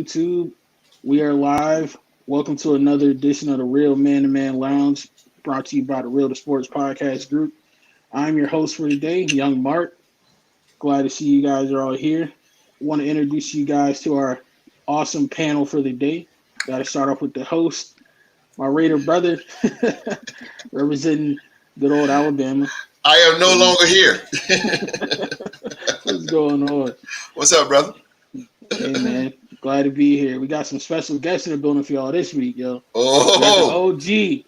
YouTube. We are live. Welcome to another edition of the Real Man to Man Lounge, brought to you by the Real to Sports Podcast Group. I'm your host for today, Young Mark. Glad to see you guys are all here. Want to introduce you guys to our awesome panel for the day. Got to start off with the host, my Raider brother, representing good old Alabama. I am no longer here. What's going on? What's up, brother? Hey, man. Glad to be here. We got some special guests in the building for y'all this week, yo. Oh, we got the OG.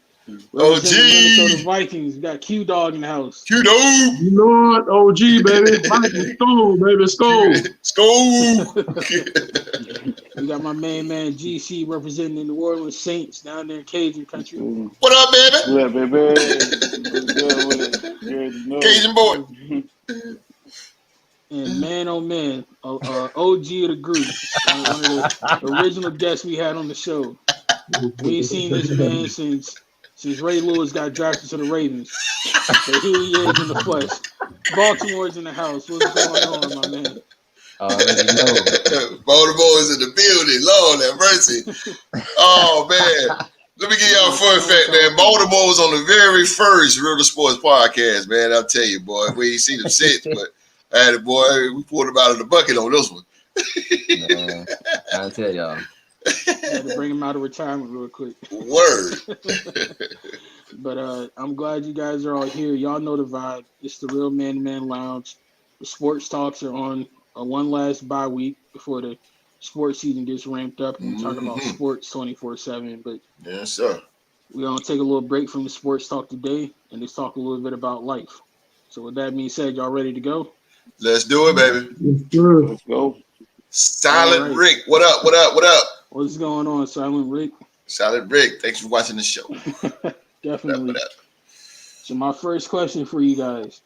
Representing the Minnesota Vikings. We got Q Dog in the house. Q Dog. You know what? OG, baby. Vikings, skull, baby. Skull. We got my main man GC representing the New Orleans Saints down there in Cajun country. What up, baby? What up, baby? What's good with it? You already know. Cajun boy. And man, oh man, OG of the group, one of the original guests we had on the show. We ain't seen this man since Ray Lewis got drafted to the Ravens. So here he is in the flesh. Baltimore's in the house. What's going on, my man? Baltimore is in the building. Lord have mercy. Oh man. Let me give y'all a fun fact, man. Baltimore was on the very first Real to Sports podcast, man. I'll tell you, boy. We ain't seen them since, but boy, we pulled him out of the bucket on this one. I'll tell y'all. Had to bring him out of retirement real quick. Word. But I'm glad you guys are all here. Y'all know the vibe. It's the Real Man to Man Lounge. The sports talks are on one last bye week before the sports season gets ramped up. And we talk about sports 24/7. But yes, sir. We're going to take a little break from the sports talk today and just talk a little bit about life. So with that being said, y'all ready to go? Let's do it, baby. Let's go. Silent Rick, what up, what up, what up? What's going on, Silent Rick? Silent Rick, thanks for watching the show. Definitely. So my first question for you guys,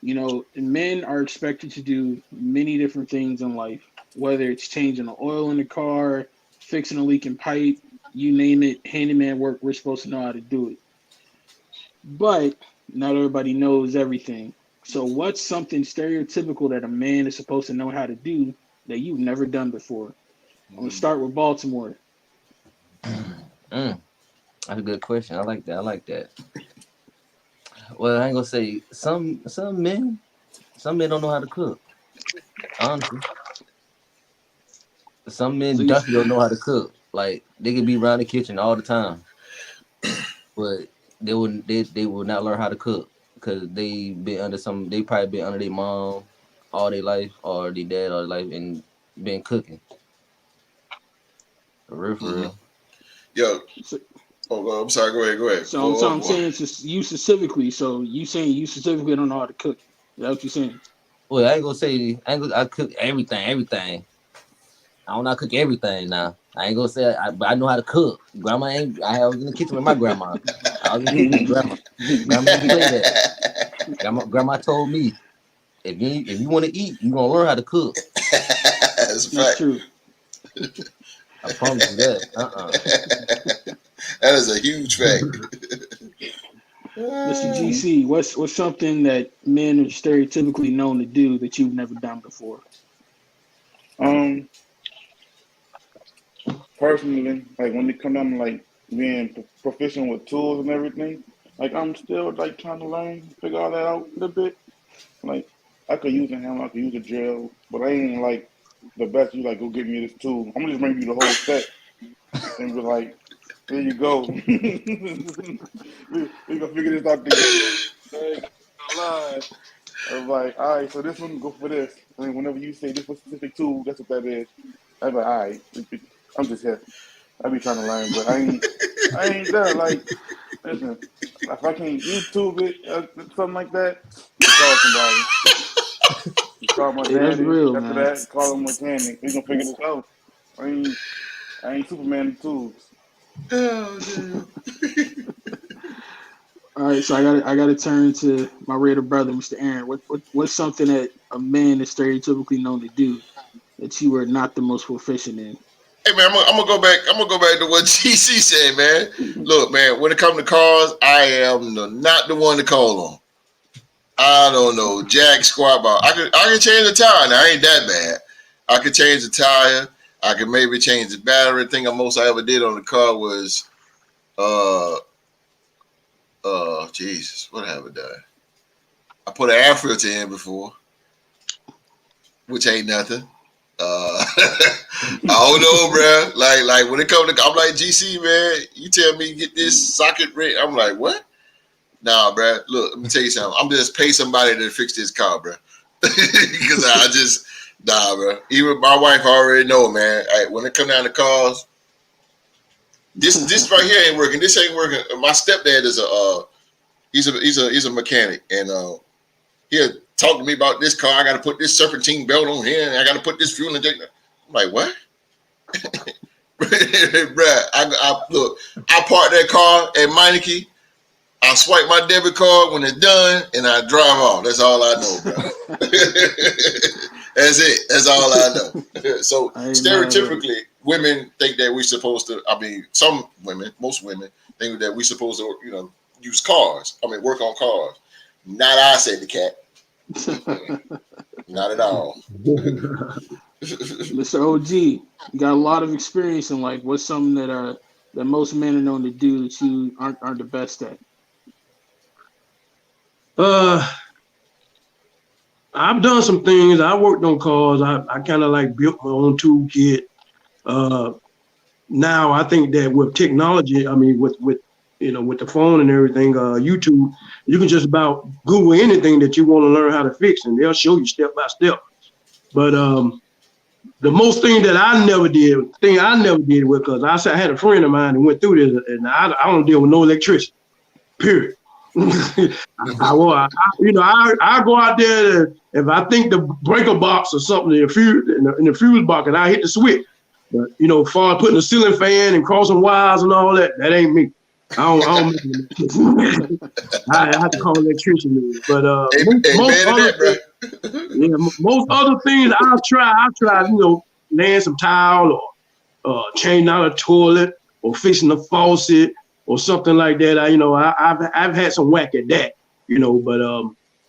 men are expected to do many different things in life, whether it's changing the oil in the car, fixing a leaking pipe, you name it, handyman work, we're supposed to know how to do it. But not everybody knows everything. So what's something stereotypical that a man is supposed to know how to do that you've never done before? I'm going to start with Baltimore. That's a good question. I like that. Well, I ain't gonna say some men don't know how to cook. Honestly, some men definitely don't know how to cook. Like they can be around the kitchen all the time, but they will not learn how to cook because they probably been under their mom all their life or their dad all their life and been cooking. For real. Yo. I'm sorry. Go ahead. So I'm saying it's you specifically. So you saying you specifically don't know how to cook? Is that what you're saying? Well, I ain't gonna say I cook everything. I don't know how to cook everything now. I ain't gonna say but I know how to cook. I was in the kitchen with my grandma. I was in the kitchen with grandma. Grandma didn't play that. Grandma told me, if you want to eat, you gonna learn how to cook. That's true. I promise you that. That is a huge fact. Mr. GC, what's something that men are stereotypically known to do that you've never done before? Personally, like when it comes down to like being proficient with tools and everything, like I'm still like trying to learn, figure all that out a little bit. Like I could use a hammer, I could use a drill, but I ain't like the best. You like go get me this tool. I'm gonna just bring you the whole set and be like, there you go. we gonna figure this out together. I was like, all right, so this one go for this. And whenever you say this specific tool, that's what that is. I was like, all right, I'm just here. I be trying to learn, but I ain't there. Like, listen, if I can't YouTube it, something like that, call somebody. You call my daddy. That's real, after man. that, call him mechanic. We gonna figure this out. I ain't Superman in tools. Oh, dude. All right, so I got to turn to my Raider brother, Mr. Aaron. What's something that a man is stereotypically known to do that you are not the most proficient in? Hey man, I'm gonna go back to what GC said, man. Look, man, when it comes to cars, I am not the one to call on. I don't know, jack squat ball. I can change the tire. Now I ain't that bad. I can change the tire. I could maybe change the battery. Thing the most I ever did on the car was, Jesus, what have I done? I put an air filter in before, which ain't nothing. I don't know, bro. Like when it comes to, I'm like, GC, man, you tell me get this socket ready. I'm like, what? Nah, bro. Look, let me tell you something. I'm just pay somebody to fix this car, bro. Because I just, nah, bro. Even my wife already know, man. When it come down to cars, this right here ain't working. This ain't working. My stepdad is he's a mechanic, and he'll talk to me about this car. I got to put this serpentine belt on here, and I got to put this fuel injector. I'm like, what? Bruh, look, I parked that car at Meineke. I swipe my debit card when it's done, and I drive off. That's all I know, bro. That's it. That's all I know. So stereotypically, women think that we're supposed to. I mean, some women, most women, think that we're supposed to, use cars. I mean, work on cars. Not I, said the cat. Not at all. Mr. OG, you got a lot of experience in life. What's something that most men are known to do that you aren't the best at? I've done some things. I worked on cars. I kind of like built my own toolkit. Now I think that with technology, I mean, with the phone and everything, YouTube, you can just about Google anything that you want to learn how to fix, and they'll show you step by step. But the most thing that I never did was, because I had a friend of mine that went through this, and I don't deal with no electricity, period. I go out there, if I think the breaker box or something in the fuse box, and I hit the switch. But far as putting a ceiling fan and crossing wires and all that ain't me. I don't I have to call electrician. But most other things I'll try, laying some tile or changing out a toilet or fixing a faucet or something like that. I've had some whack at that,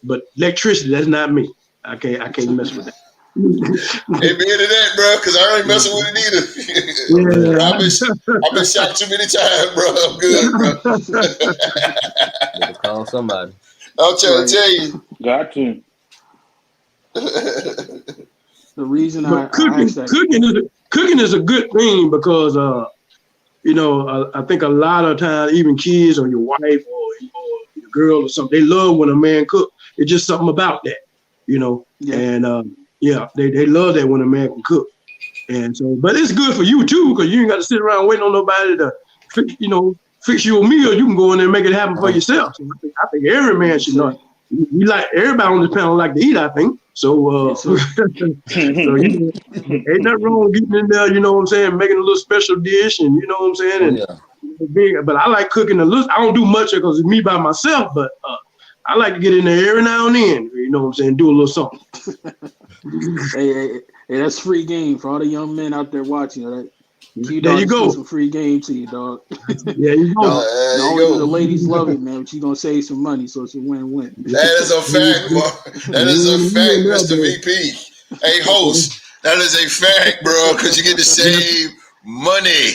but electricity, that's not me. I can't mess with that. Amen to that, bro, because I ain't messing with it either. Yeah. I've been shot too many times, bro. I'm good, bro. Better call somebody. I'm trying to tell you. Got to. The reason cooking is a good thing because I think a lot of times, even kids or your wife or your girl or something, they love when a man cooks. It's just something about that, Yeah. And they love that when a man can cook. And so, but it's good for you too, because you ain't got to sit around waiting on nobody to fix you a meal. You can go in there and make it happen for yourself. So I think every man should know. You like everybody on this panel like to eat, I think. So, ain't nothing wrong with getting in there, making a little special dish, and but I like cooking a little. I don't do much because it's me by myself, but I like to get in there every now and then, do a little something. Hey, that's free game for all the young men out there watching. Right? There you go. Some free game to you, dog. Yeah, you go. Not only do the ladies love it, man, but you're gonna save some money, so it's a win-win. That is a fact, Mark. That is a fact, Mr. VP. Hey, host, that is a fact, bro, because you get to save money.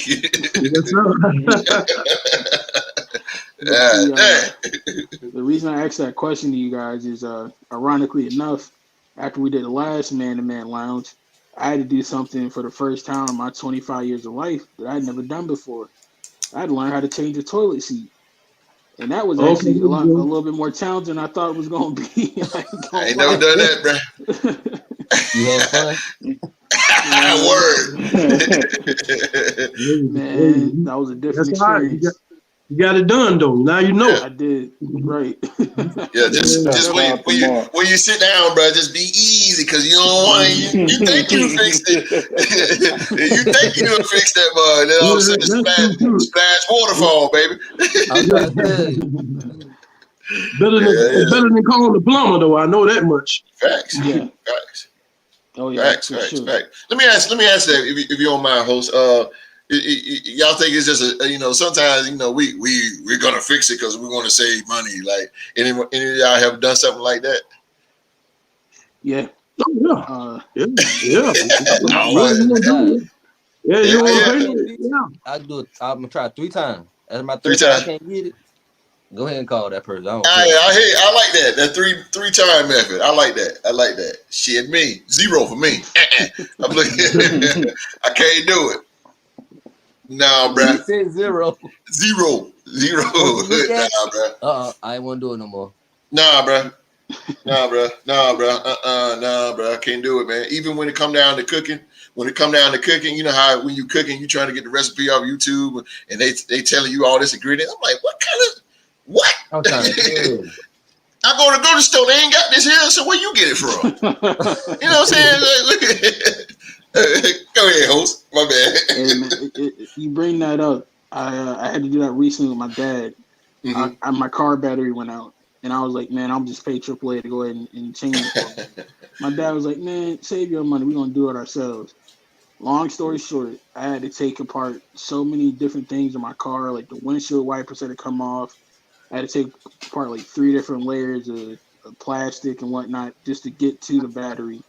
The reason I asked that question to you guys is, ironically enough, after we did the last Man-to-Man Lounge, I had to do something for the first time in my 25 years of life that I'd never done before. I had to learn how to change a toilet seat. And that was actually a little bit more challenging than I thought it was going to be. I ain't never done that, bro. You had fun? Word. Man, that was a different experience. You got it done though. Now you know. I did. Right. Yeah, just when you sit down, bro, just be easy, because you don't want you think you fixed it. You think you fixed that bug, then all of a sudden splash waterfall, baby. Better than calling the plumber though. I know that much. Facts. Yeah. Facts. Oh yeah. Facts. Let me ask that if you don't mind, host. Y'all think it's just sometimes we're gonna fix it because we want to save money. Like any of y'all have done something like that? Yeah. Yeah. Yeah, Yeah, you want yeah. to pay? Yeah. I do it. I'm gonna try 3 times. That's my 3 3 times. I times. can't get it. Go ahead and call that person. I don't I, care. I like that. That three time method. I like that. I like that. Shit, me 0 for me. I'm looking. I can't do it. Nah, He bruh. said 0. 0. Once you look at, Nah, bruh. I ain't want to do it no more. Nah, bruh. Nah, bruh. Nah, bruh. Nah, bruh. I can't do it, man. Even when it come down to cooking, you know how when you cooking, you trying to get the recipe off YouTube, and they telling you all this ingredients. I'm like, what kind of what? I'm trying to tell you. I go to the grocery store, they ain't got this here, so where you get it from? You know what I'm saying? Like, go ahead, host. My bad. Hey man, you bring that up. I had to do that recently with my dad. Mm-hmm. My car battery went out, and I was like, man, I'll just pay AAA to go ahead and change it for me. My dad was like, man, save your money. We're gonna do it ourselves. Long story short, I had to take apart so many different things in my car, like the windshield wipers had to come off. I had to take apart like 3 different layers of plastic and whatnot just to get to the battery.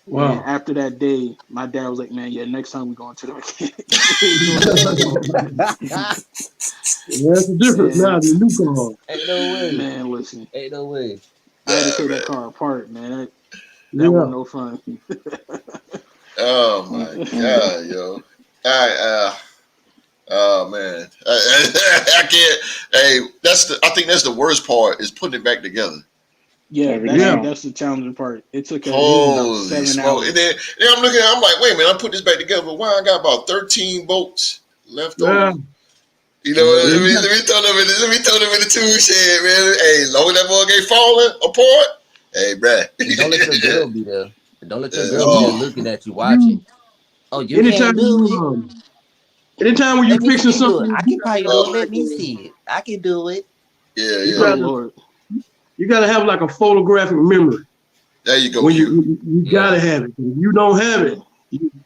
And Wow. after that day, my dad was like, "Man, yeah, next time we going to the mechanic." You know what I'm talking about? Yeah, that's the difference now. Man, The new car. Ain't no way. man, listen, Ain't no way. I had to take that Man. car apart, man. That Yeah. wasn't no fun. Oh my God, yo. Oh man. I can't. Hey, I think that's the worst part is putting it back together. Yeah, Every Yeah. time. that's the challenging part. It took us Yeah. about Holy 7 smoke. And hours. then I'm looking, I'm like, wait a minute, I put this back together, but why I got about 13 bolts left Yeah. over? You know, Look, let me throw them in the tool shed, man. Hey, long as that boy ain't falling apart. Hey, bruh. don't let your girl be there. Don't let your girl be there You, Oh, looking at you, watching. you, Oh, you anytime can't do you, it. anytime when you Let me fixing see you do something, it. I you can gotta probably do it. have oh, Let like me see it. I can do it. yeah, you Oh yeah. gotta, Lord, you gotta have like a photographic memory. There you go, When Q. you Yeah. gotta have it. If you don't have yeah,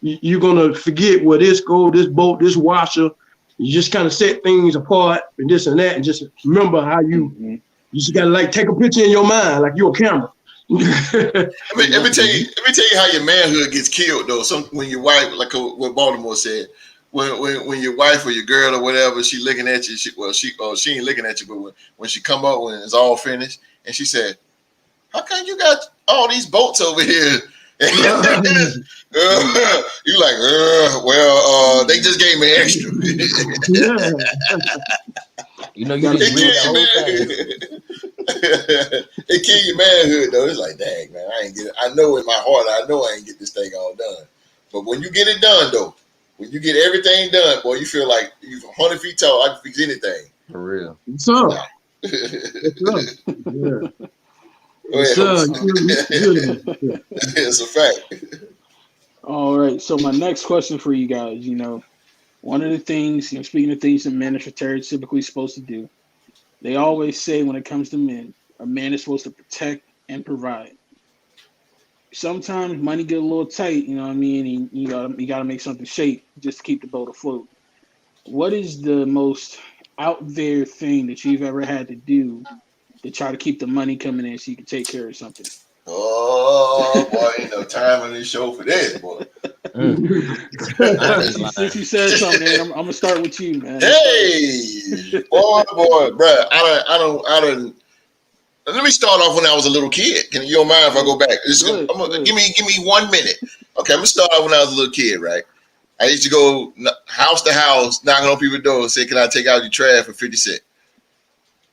it, you're gonna forget where this go, this bolt, this washer. You just kind of set things apart and this and that, and just remember how Mm-hmm. you just gotta like take a picture in your mind, like you're a camera. Let me yep. tell you how your manhood gets killed though. When your wife, like what Baltimore said, when your wife or your girl or whatever, she looking at you, she ain't looking at you, but when she come up when it's all finished, and she said, "How come you got all these bolts over here?" You like, well, they just gave me extra. Yeah. You know, you Got to just It read the adjust kill it. whole your thing. man. It kill your manhood though. It's like, dang man, I ain't get it. I know in my heart, I know I ain't get this thing all done. But when you get it done though, when you get everything done, boy, you feel like you're 100 feet tall. I can fix anything. For real. What's up? Nah. What's up? Yeah. Go Yes, ahead, sir. host. Uh, You good about it. It's a fact. all right. So my next question for you guys, one of the things, speaking of things that men are typically supposed to do, they always say when it comes to men, a man is supposed to protect and provide. Sometimes money get a little tight, you know what I mean? And you gotta make something shake just to keep the boat afloat. What is the most out there thing that you've ever had to do to try to keep the money coming in so you can take care of something? Oh boy, ain't no time on this show for this, boy. Mm, I ain't Since lying. you said something, man, I'm gonna start with you, man. I'm gonna start with you. Hey, boy, bruh. I don't. Let me start off when I was a little kid. Can you don't mind if I Go, go back? go ahead, go Give ahead. me 1 minute. Okay, I'm gonna start off when I was a little kid, right? I used to go house to house, knocking on people's doors, and say, "Can I take out your trash for 50 cents?"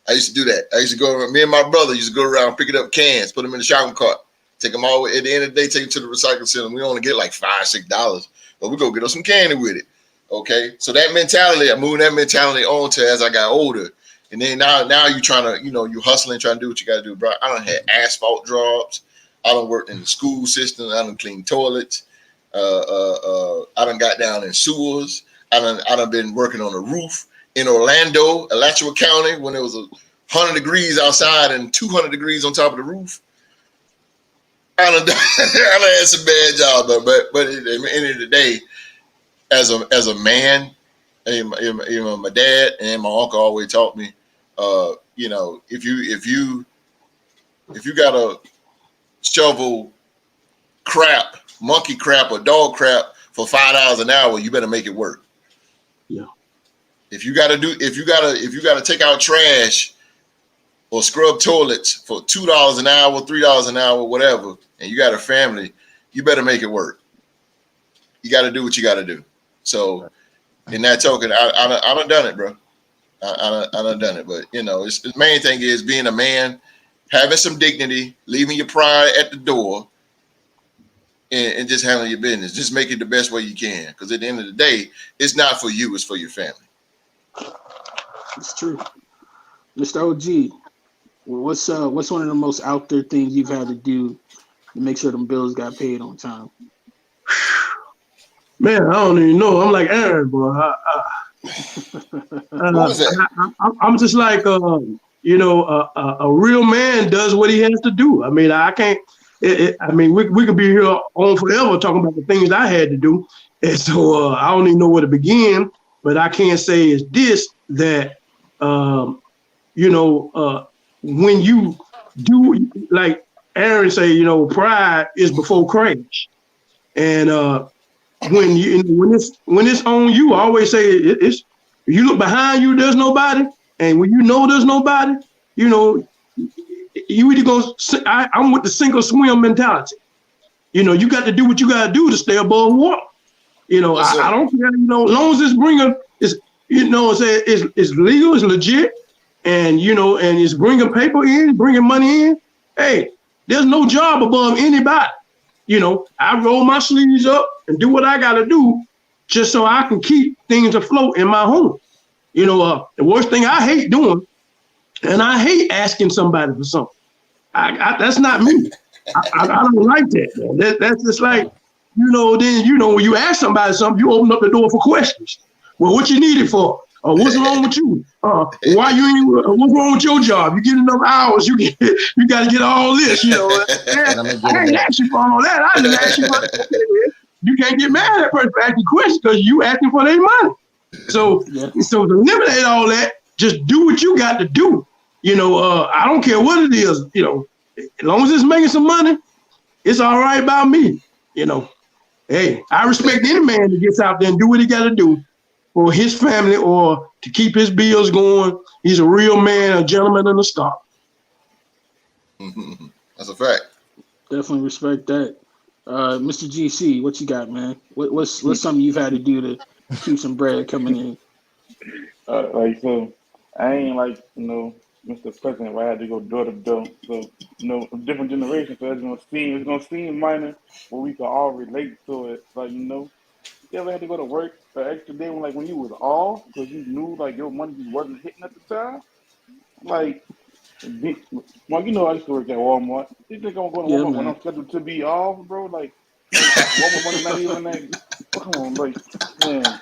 I used to do that. I used to go. Me and my brother used to go around picking up cans, put them in the shopping cart, take them all. At the end of the day, take them to the recycling center. We only get like $5-6, but we go get us some candy with it. Okay, so that mentality, I moved that mentality on to as I got older. And then now you trying to, you hustling, trying to do what you got to do, bro. I done had asphalt jobs. I done worked in the school system. I done cleaned toilets. I done got down in sewers. I done been working on a roof in Orlando, Alachua County, when it was 100 degrees outside and 200 degrees on top of the roof. I done had some bad jobs, but at the end of the day, as a man, my dad and my uncle always taught me, if you got to shovel crap, monkey crap or dog crap for $5 an hour, you better make it work. Yeah. If you gotta take out trash or scrub toilets for $2 an hour, $3 an hour, whatever, and you got a family, you better make it work. You got to do what you got to do. So, in that token, I done done it, bro. I done done it. But it's the main thing is being a man, having some dignity, leaving your pride at the door, and just handling your business. Just make it the best way you can. Because at the end of the day, it's not for you; it's for your family. It's true, Mr. OG. What's one of the most out there things you've had to do to make sure them bills got paid on time? Man, I don't even know. I'm like Aaron, boy. What was that? I'm just like, a real man does what he has to do. I mean, I can't. We could be here on forever talking about the things I had to do, and so I don't even know where to begin. But I can't say it's this that, when you do, like Aaron say, pride is before crash, and when it's on you, I always say it's. You look behind you, there's nobody, and when there's nobody, you either go. I'm with the sink or swim mentality. You got to do what you got to do to stay above water. I don't care. As long as it's it's legal, it's legit, and and it's bringing paper in, bringing money in. Hey, there's no job above anybody. I roll my sleeves up and do what I got to do just so I can keep things afloat in my home. The worst thing I hate doing, and I hate asking somebody for something. That's not me. I don't like that, man. That's just like, then, when you ask somebody something, you open up the door for questions. Well, what you need it for? What's wrong with you? Why you ain't? What's wrong with your job? You get enough hours? You got to get all this. I ain't ask you for all that. I just ask you for that. You can't get mad at that person for asking questions because you asking for their money. So to eliminate all that, just do what you got to do. I don't care what it is. As long as it's making some money, it's all right by me. Hey, I respect any man that gets out there and do what he got to do for his family or to keep his bills going. He's a real man, a gentleman, and a star. That's a fact. Definitely respect that. Mr. GC, what you got, man? What's something you've had to do to keep some bread coming in? So I ain't like, Mr. President, where I had to go door to door. So, different generations, so it's gonna seem minor, but we can all relate to it. Like, you ever had to go to work the extra day when you was off because you knew your money just wasn't hitting at the time? Like, I used to work at Walmart. You think I'm going to Walmart when I'm scheduled to be off, bro? Like Walmart money not even that. Come on, man.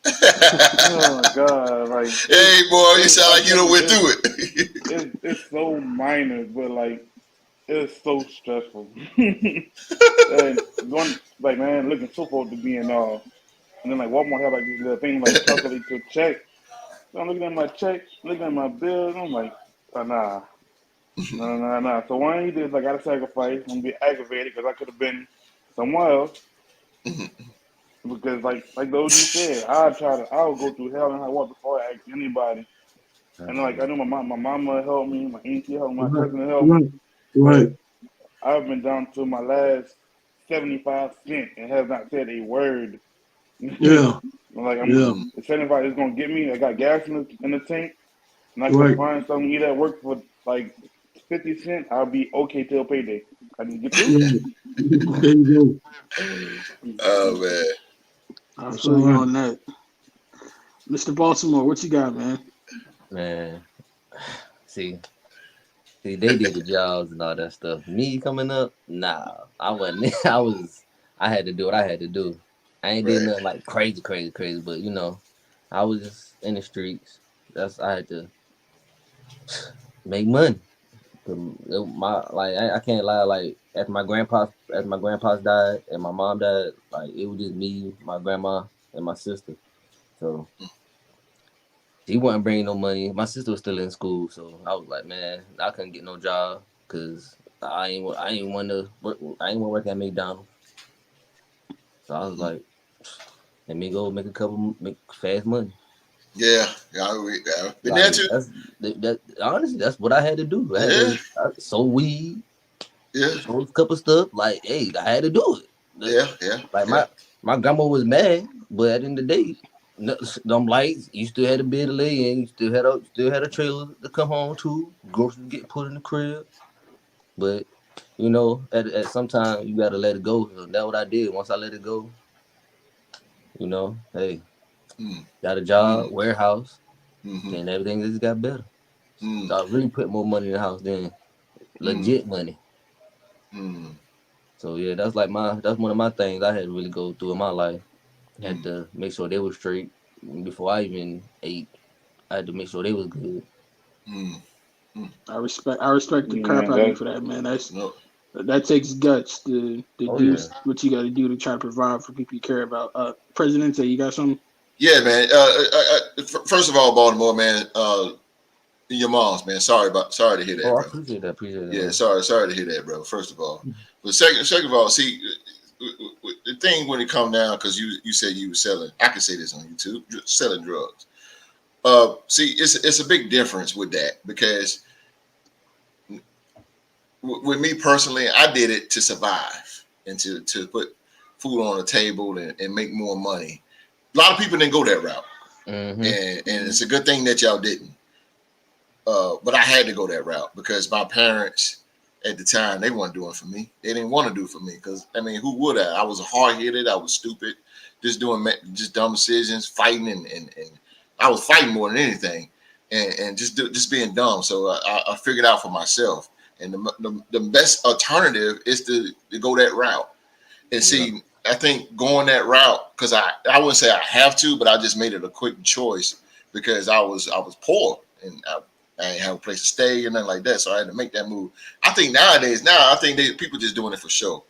Oh my God! Hey, boy, you sound like you done went through it. It's so minor, but it's so stressful. And looking so forward to being off. And then Walmart have this little thing calculate your check. So I'm looking at my check, looking at my bills, and I'm like, nah. So one he did, I gotta sacrifice. I'm gonna be aggravated because I could have been somewhere else. Because like the OG said, I'll go through hell and high water before I ask anybody. And I know my mama helped me, my auntie helped me, my cousin helped me. Right. I've been down to my last 75 cents and have not said a word. Yeah. The 75 is gonna get me. I got gas in the tank, and I can find something to eat at work for 50 cents. I'll be okay till payday. I just get through. There you go. Oh man. I feel you on that. Mr. Baltimore, what you got, man? Man, see, they did the jobs and all that stuff. Me coming up, nah, I wasn't. I had to do what I had to do. I ain't did nothing crazy, but I was just in the streets. I had to make money. I can't lie. After my grandpa's died and my mom died, it was just me, my grandma, and my sister. So she wasn't bringing no money. My sister was still in school, so I was like, man, I couldn't get no job because I ain't want to work at McDonald's. So I was like, let me go make fast money. Yeah, been there Like too. that honestly, that's what I had to do. I had Yeah, to sow weed, yeah, sold a couple stuff. Like, hey, I had to do it. yeah, yeah, Like yeah. my grandma was mad, but at the end of the day, them lights, you still had a bed to lay in, you still had a trailer to come home to, groceries get put in the crib. But at some time you gotta let it go. So that's what I did. Once I let it go, hey, Mm, got a job, mm, warehouse, mm-hmm, then everything just got better. mm, So I really put more money in the house than mm, legit money. mm, So yeah, that's one of my things I had to really go through in my life. Had mm, to make sure they were straight before I even ate. I had to make sure they was good. mm, mm. I respect the crap Yeah, out of you that for that, man. No, That takes guts to Oh do yeah. what you got to do to try to provide for people you care about. Presidente, you got something? yeah, man. First of all, Baltimore, man. Your mom's, man. Sorry to hear that, Oh, I bro. appreciate that. Appreciate that, Yeah, man. sorry to hear that, bro. First of all, but second of all, see, the thing when it come down, because you said you were selling. I can say this on YouTube, selling drugs. See, it's a big difference with that because with me personally, I did it to survive and to put food on the table and make more money. A lot of people didn't go that route, Mm-hmm. and it's a good thing that y'all didn't. But I had to go that route because my parents at the time they weren't doing for me. They didn't want to do for me because I mean, who would I? I was hard headed. I was stupid, just dumb decisions, fighting and I was fighting more than anything, and just being dumb. So I figured out for myself, and the best alternative is to go that route. And Yeah. see, I think going that route because I wouldn't say I have to, but I just made it a quick choice because I was poor and I didn't have a place to stay or nothing like that, so I had to make that move. I think nowadays, I think people just doing it for show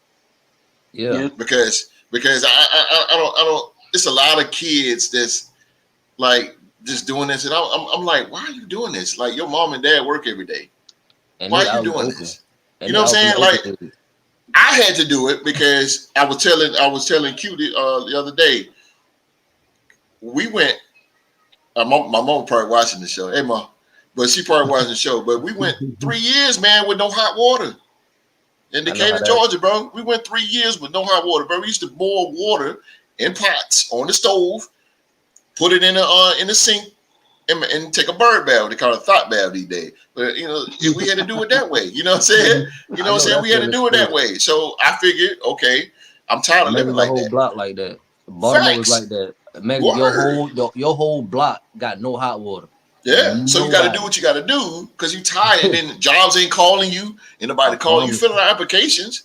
Yeah. Yeah, because I don't. It's a lot of kids that's like just doing this, and I'm like, why are you doing this? Like your mom and dad work every day. And Why they are you out in the doing open. this? You And know they what I'm out in saying? the Like open with it. I had to do it because I was telling Q the other day. We went. My mom probably watching the show. Hey, mom, but she probably watching the show. But we went 3 years, man, with no hot water in I know how Decatur, that. Georgia, bro. We went 3 years with no hot water, bro. We used to boil water in pots on the stove, put it in the sink, and take a bird bath. They call it a thought bath these days. But we had to do it that way. You know what I'm saying? You know I what I'm know saying? that We had to feeling. do it that way. So I figured, okay, I'm tired of living Imagine the like whole that. block like that. Baltimore was Facts. like that. Imagine Word. your whole block got no hot water. Yeah, so you got to do Nobody. what you got to do because you tired. And then jobs ain't calling you. Ain't I nobody calling you. promise Filling you. out applications.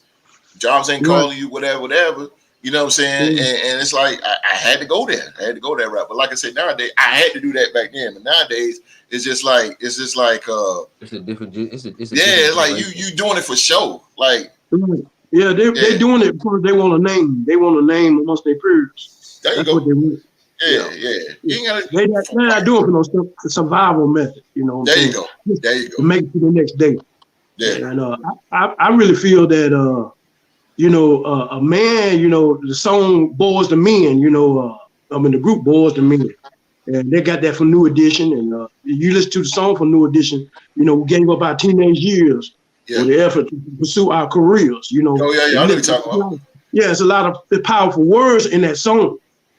Jobs ain't right. calling you. Whatever. You know what I'm saying? Yeah. And it's like I had to go there. I had to go that route. But like I said, nowadays I had to do that back then. But nowadays it's just like It's a different. It's a yeah, different it's like generation. you doing it for show. Like Right. Yeah, they yeah, doing it because they want a name. They want a name amongst their peers. there you That's what go. they want. Yeah. Yeah. Yeah. You ain't gotta They're not right. doing it for no survival method. You know what I'm There you saying? go. Just There you to go. make it to the next day. Yeah. And I really feel that a man, the song Boys to Men, the group Boys to Men. And they got that from New Edition. And you listen to the song from New Edition, we gave up our teenage years Yeah. with the effort to pursue our careers, Oh yeah. And I you know what listen, you're talking about. it's a lot of powerful words in that song.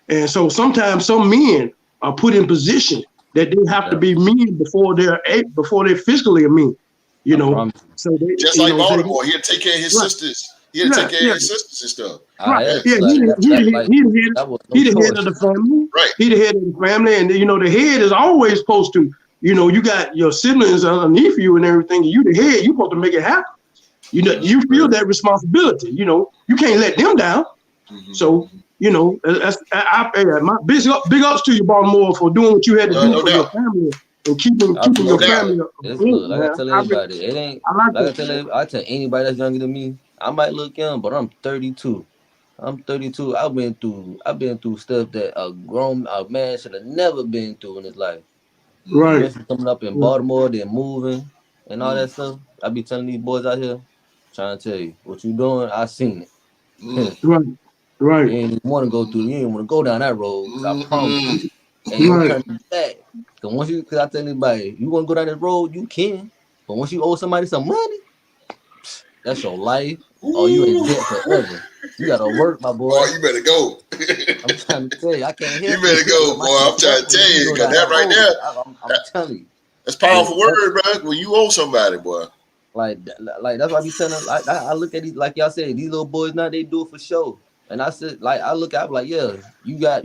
And so sometimes some men are put in position that they have to Yeah. be men before they're physically a men, you I know. promise you. So they, Just like what I'm saying? Baltimore, he had to take care of his Right, sisters. He had to take right, care of yeah. his sisters and stuff. I Right. Yeah. had Yeah, to. Like he that was no he the head of choice. the family. Right. He the head of the family, and the head is always supposed to. You got your siblings underneath you and everything. And you the head. You supposed to make it happen. Mm-hmm. You feel that responsibility. You can't let them down. So Mm-hmm. that's my big ups to you, Baltimore, for doing what you had to do No for your doubt. family and keeping I your No appreciate doubt. that. family It's afloat, look like I man. tell everybody. It ain't I like like that. I tell anybody that's younger than me. I might look young, but I'm 32. I'm 32. I've been through stuff that a man should have never been through in his life. Mm-hmm. Right. Especially coming up in Yeah. Baltimore, then moving and all Mm-hmm. that stuff. I be telling these boys out here, trying to tell you what you doing. I seen it. Mm-hmm. Right. Right. You ain't even want to go through. You ain't want to go down that road. Cause I promise you, Mm-mm. ain't no Right. turning back. Cause I tell anybody, you want to go down that road, you can. But once you owe somebody some money, that's your life, or you in Ooh. debt forever. You gotta work, my Boy, boy. you better go. I'm trying to tell you, I can't You help you. better go, But my boy. shit I'm trying to jumping tell if you you, go cause down that that right road. there, I'm telling you. that's But powerful word, bro. When you owe somebody, boy. like that's why I be telling. Like I look at these, like y'all said, these little boys now they do it for show. And I said, like I look out like, yeah, you got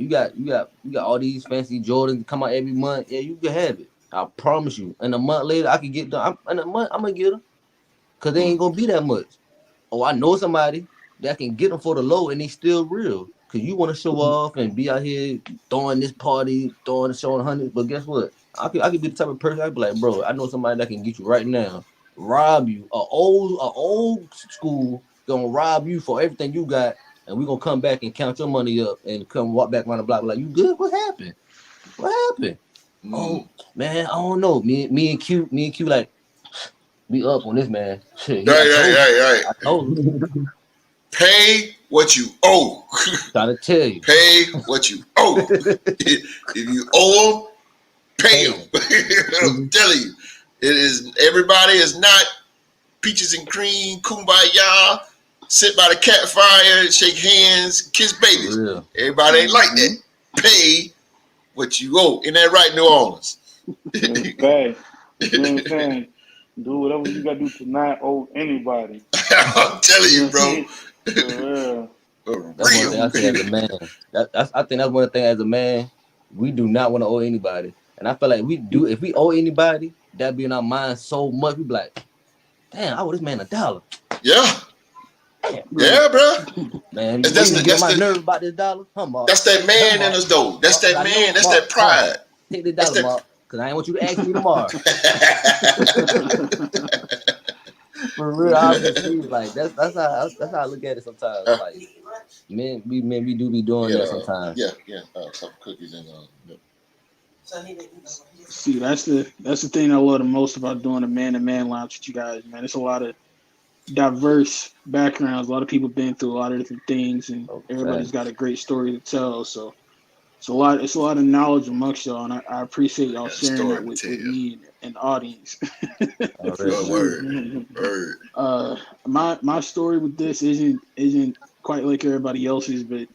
all these fancy Jordans come out every month. Yeah, you can have it. I promise you. And a month later, I can get done. In a month, I'm gonna get them because they ain't gonna be that much. Oh, I know somebody that can get them for the low and they still real. Cause you want to show off and be out here throwing this party, showing hundreds. But guess what? I could be the type of person I'd be like, bro, I know somebody that can get you right now, rob you. A old school gonna rob you for everything you got, and we gonna come back and count your money up and come walk back around the block like, you good? What happened? What happened? Mm. Oh man, I don't know. Me and Q like we up on this man. Shit, I Right, right, told you. right, I right. told you. Pay what you owe. Trying to tell you. Pay what you owe. If you owe them, pay Pay them. him. I'm telling you, it is. Everybody is not peaches and cream, kumbaya, sit by the campfire, shake hands, kiss For babies. real. Everybody ain't like that. Mm-hmm. Pay what you owe. Isn't that right, New Orleans? That's bad. You know what I'm saying? Do whatever you gotta do to not owe anybody. I'm telling you, Yeah. bro. For real. For That's one thing I real. say as a man. I think that's one thing as a man. We do not want to owe anybody. And I feel like we do if we owe anybody, that be in our mind so much, we be like, damn, I owe this man $1. Yeah, Damn. Right. yeah, bro. Man, That's what you that's gonna the get on that's my the nerve about this dollar? Huh, Mark? that's that Huh, man in Mark? us though. That's Mark, 'cause that I know man. That's Mark, that huh? pride. Take the That's dollar, that. Mark. Cause I ain't want you to ask me tomorrow. For real, I'll be serious. Like that's how I look at it sometimes. uh, Like men, we do be doing get that sometimes. some cookies and milk. See, that's the thing I love the most about doing a man to man lounge with you guys, man. It's a lot of diverse backgrounds. A lot of people been through a lot of different things, and Oh, everybody's facts. got a great story to tell. So it's a lot. It's a lot of knowledge amongst y'all, and I appreciate y'all Got a sharing that story with to tell. me and the audience for Already Good know. sure. word. Word. My story with this isn't quite like everybody else's, but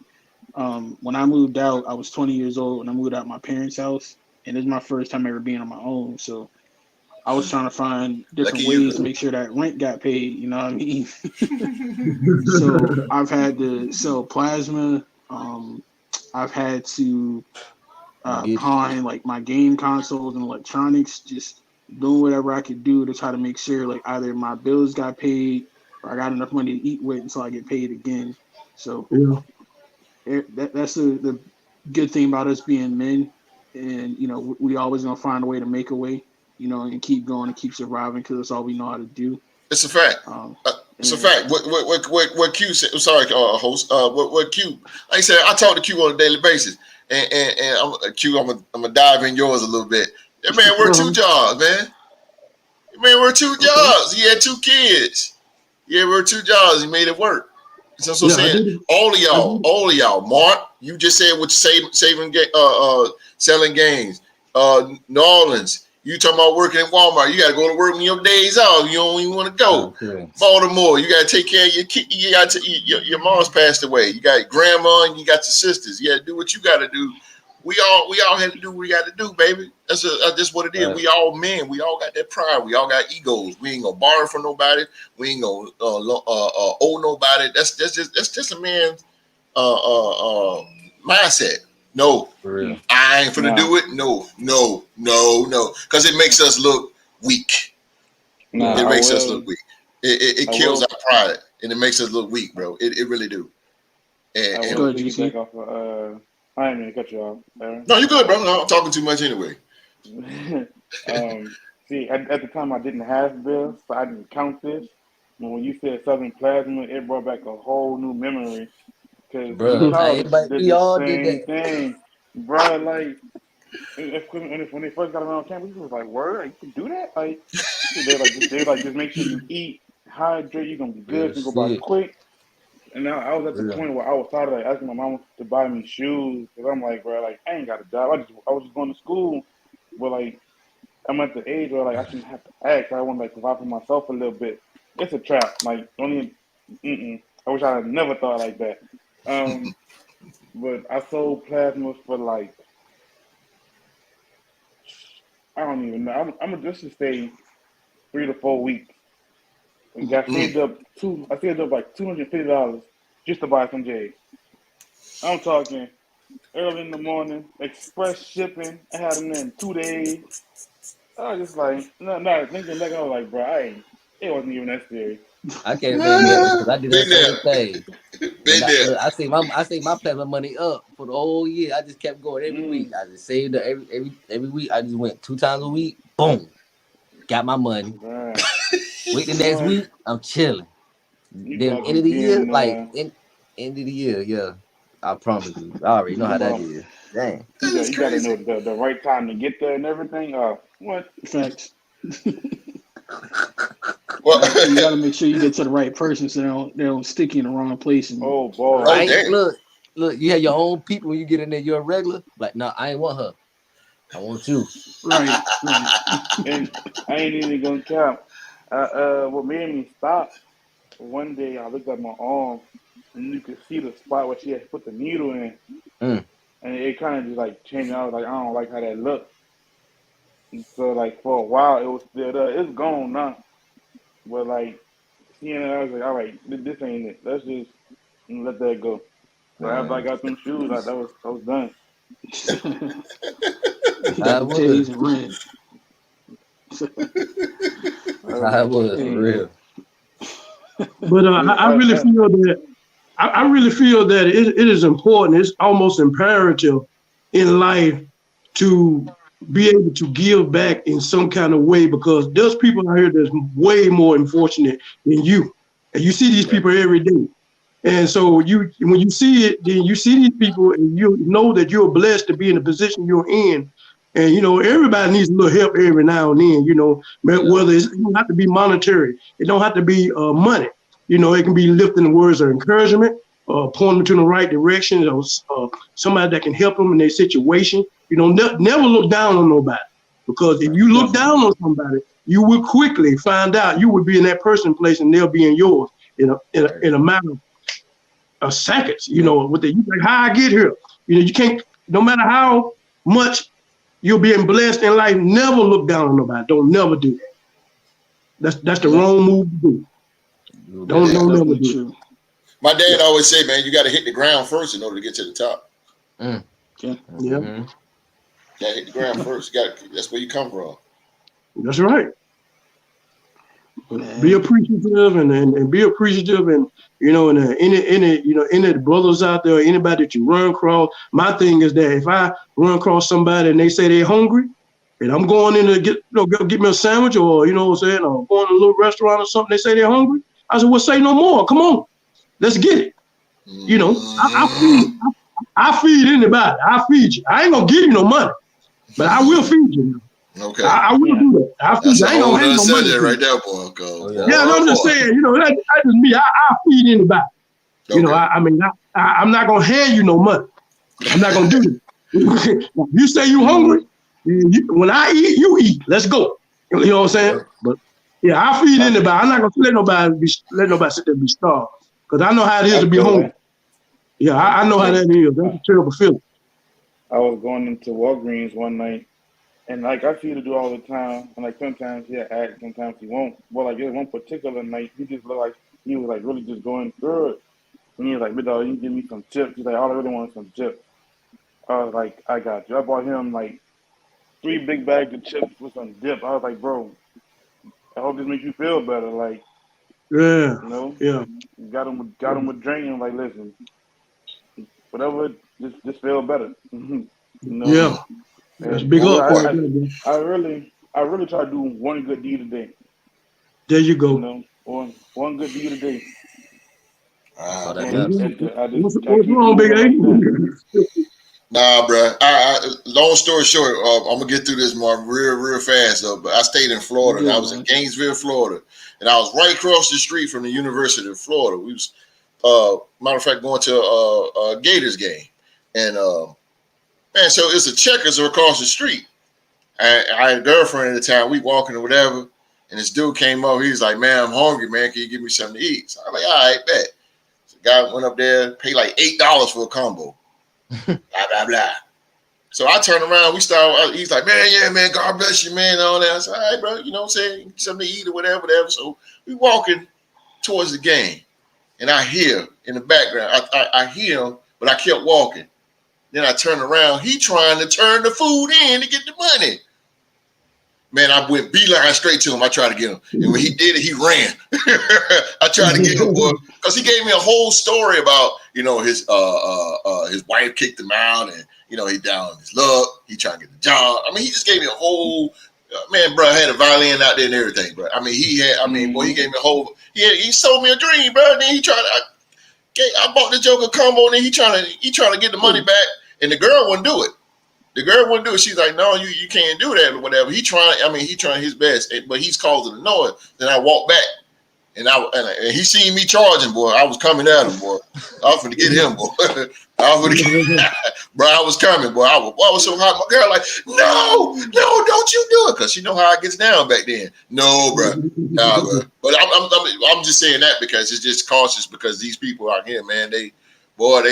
when I moved out, I was 20 years old, and I moved out my parents' house, and it was my first time ever being on my own. So I was trying to find Lucky different you. ways to make sure that rent got paid. You know what I mean? So I've had to sell plasma. I've had to Get pawn like my game consoles and electronics, just doing whatever I could do to try to make sure like either my bills got paid or I got enough money to eat with until I get paid again. So Yeah. that's the good thing about us being men, and we always gonna find a way to make a way, and keep going and keep surviving because that's all we know how to do. It's a fact. Um, It's a and fact. What Q said? Sorry, host. What Q? Like I said, I talk to Q on a daily basis, and Q. I'm gonna dive in yours a little bit. That man worked two jobs, man. That man worked two okay, jobs. He had two kids. He worked two jobs. He made it work. So I'm Yeah, I saying, did. all I all of y'all. Mark, you just said what selling games. New Orleans, you talking about working in Walmart. You got to go to work when your days off. You don't even want to go. okay. Baltimore, you got to take care of your kid. You got to your mom's passed away. You got grandma and you got your sisters. You got to do what you got to do. We all had to do what we got to do, baby. That's what it is. Right. We all men. We all got that pride. We all got egos. We ain't gonna borrow from nobody. We ain't gonna owe nobody. That's just a man's mindset. No, For real. I ain't finna Nah, do it. No, because it makes us look weak. nah. It Yeah. I makes us look will. weak. It I kills will. our pride and it makes us look weak, bro. It really do. I And will go ahead, piggyback GC. off of. I didn't mean to cut you off, Aaron. no, you good, bro. No, I'm talking too much anyway. See, at the time I didn't have bills, so I didn't count this. But when you said Southern Plasma, it brought back a whole new memory. Because in Bro, college, everybody, did we the all did same that. thing, bro. Like, when they first got around campus, we was like, "Word, like, you can do that?" Like, they like just make sure you eat, hydrate. You're gonna be good. Real It's gonna go by shit. quick. And I was at the point where I was started like asking my mom to buy me shoes because I'm like, bro, like I ain't got a job. I was just going to school, but like I'm at the age where like I shouldn't have to ask. I want to like provide for myself a little bit. It's a trap. Like don't even. I wish I had never thought like that. But I sold plasma for like I don't even know. I'm gonna just stay 3 to 4 weeks. And I saved up like $250 just to buy some J's. I'm talking early in the morning, express shipping. I had them there in 2 days. I was just like, no, thinking back, I was like, bro, it wasn't even that scary. I can't blame you because I did that Been same there. thing. Been there. Look, I saved my plasma money up for the whole year. I just kept going every week. I just saved it every week. I just went 2 times a week. Boom, got my money. Right. Wait the next week, I'm chilling. You Then end talking of the year, being end of the year, yeah. I promise you. I already know how that is. Dang. you got to know the right time to get there and everything. What? Facts. Well, You got to make sure you get to the right person so they don't stick you in the wrong place. And, Oh boy. Right? damn. Look, you have your own people when you get in there, you're a regular. Like, no, I ain't want her. I want you. right. And I ain't even gonna count. What made me stop? One day I looked at my arm, and you could see the spot where she had put the needle in, Mm. and it kind of just like changed. I was like, I don't like how that looked. And so like for a while it was still there. It's gone now, but like seeing it, I was like, all right, this ain't it. Let's just let that go. So after I got them shoes, I was done. You I got the would. J's and ran. I would, for real. But I really feel that I really feel that it is important. It's almost imperative in life to be able to give back in some kind of way because there's people out here that's way more unfortunate than you, and you see these people every day. And so when you see it, then you see these people and you know that you're blessed to be in the position you're in. And everybody needs a little help every now and then. Whether it don't have to be monetary, it don't have to be money. It can be lifting the words of encouragement, pointing them to the right direction, or somebody that can help them in their situation. Never look down on nobody because if you look down on somebody, you will quickly find out you would be in that person's place and they'll be in yours in a matter of seconds. With like how I get here. You can't. No matter how much you're being blessed in life, never look down on nobody. Don't never do that. That's the wrong move to do. Don't never do it. My dad always say, man, you got to hit the ground first in order to get to the top. Yeah. You got to hit the ground first. That's where you come from. That's right. Be appreciative and be appreciative and any brothers out there, anybody that you run across. My thing is that if I run across somebody and they say they're hungry, and I'm going in to get me a sandwich or or going to a little restaurant or something, they say they're hungry. I said, well, say no more. Come on, let's get it. I feed anybody. I feed you. I ain't gonna give you no money, but I will feed you. Okay. I will do that. That's a whole other subject right there, boy. I'm just saying, that's just me. I feed anybody. Okay. I'm not gonna hand you no money. I'm not gonna do that. You say you hungry, when I eat, you eat. Let's go. You know what I'm saying? But I feed anybody. I'm not gonna let nobody sit there and be starved. Because I know how it is to be hungry. Yeah, I know how that is. That's a terrible feeling. I was going into Walgreens one night, and like I see you do all the time, and like sometimes he'll act, sometimes he won't. But like this one particular night, he just looked like he was like really just going through it. And he was like, "Big dog, you can give me some chips." He's like, "All I really want is some chips." I was like, "I got you." I bought him like 3 big bags of chips with some dip. I was like, "Bro, I hope this makes you feel better." Like, got him with drinking. Like, listen, whatever, just feel better. Yeah, that's big up. I really try to do one good deed a day. There you go. One good deed a day. What's wrong, Big A? Nah, bro. Long story short, I'm gonna get through this more real fast though. But I stayed in Florida. And I was in Gainesville, Florida, and I was right across the street from the University of Florida. We was Matter of fact, going to a Gators game, and man, so it's a Checkers across the street. I had a girlfriend at the time. We walking or whatever, and this dude came up. He was like, "Man, I'm hungry, man. Can you give me something to eat?" So I'm like, "All right, bet." So the guy went up there, paid like $8 for a combo. Blah blah blah. So I turned around. We started. He's like, "Man, yeah, man. God bless you, man." And all that. I said, "All right, bro. You know what I'm saying? Something to eat or whatever, whatever." So we walking towards the game, and I hear in the background. I hear him, but I kept walking. Then I turned around. He trying to turn the food in to get the money. Man, I went beeline straight to him. I tried to get him. And when he did it, he ran. I tried to get him, boy, because he gave me a whole story about, his wife kicked him out and, he down on his luck. He trying to get the job. I mean, he just gave me a whole, man, bro, I had a violin out there and everything, bro. I mean, boy, he gave me a whole, he sold me a dream, bro. And then he tried to, I bought the Joker combo and then he trying to get the money back and the girl wouldn't do it. The girl wouldn't do it. She's like, "No, you can't do that or whatever." He trying his best, but he's causing a noise. Then I walked back, and he seen me charging, boy. I was coming at him, boy. I was going to get him, boy. Bro, I was coming, boy. I was so hot. My girl like, no, don't you do it, because she know how I gets down back then. No, bro, nah, bro. But I'm just saying that because it's just cautious because these people out here, man, they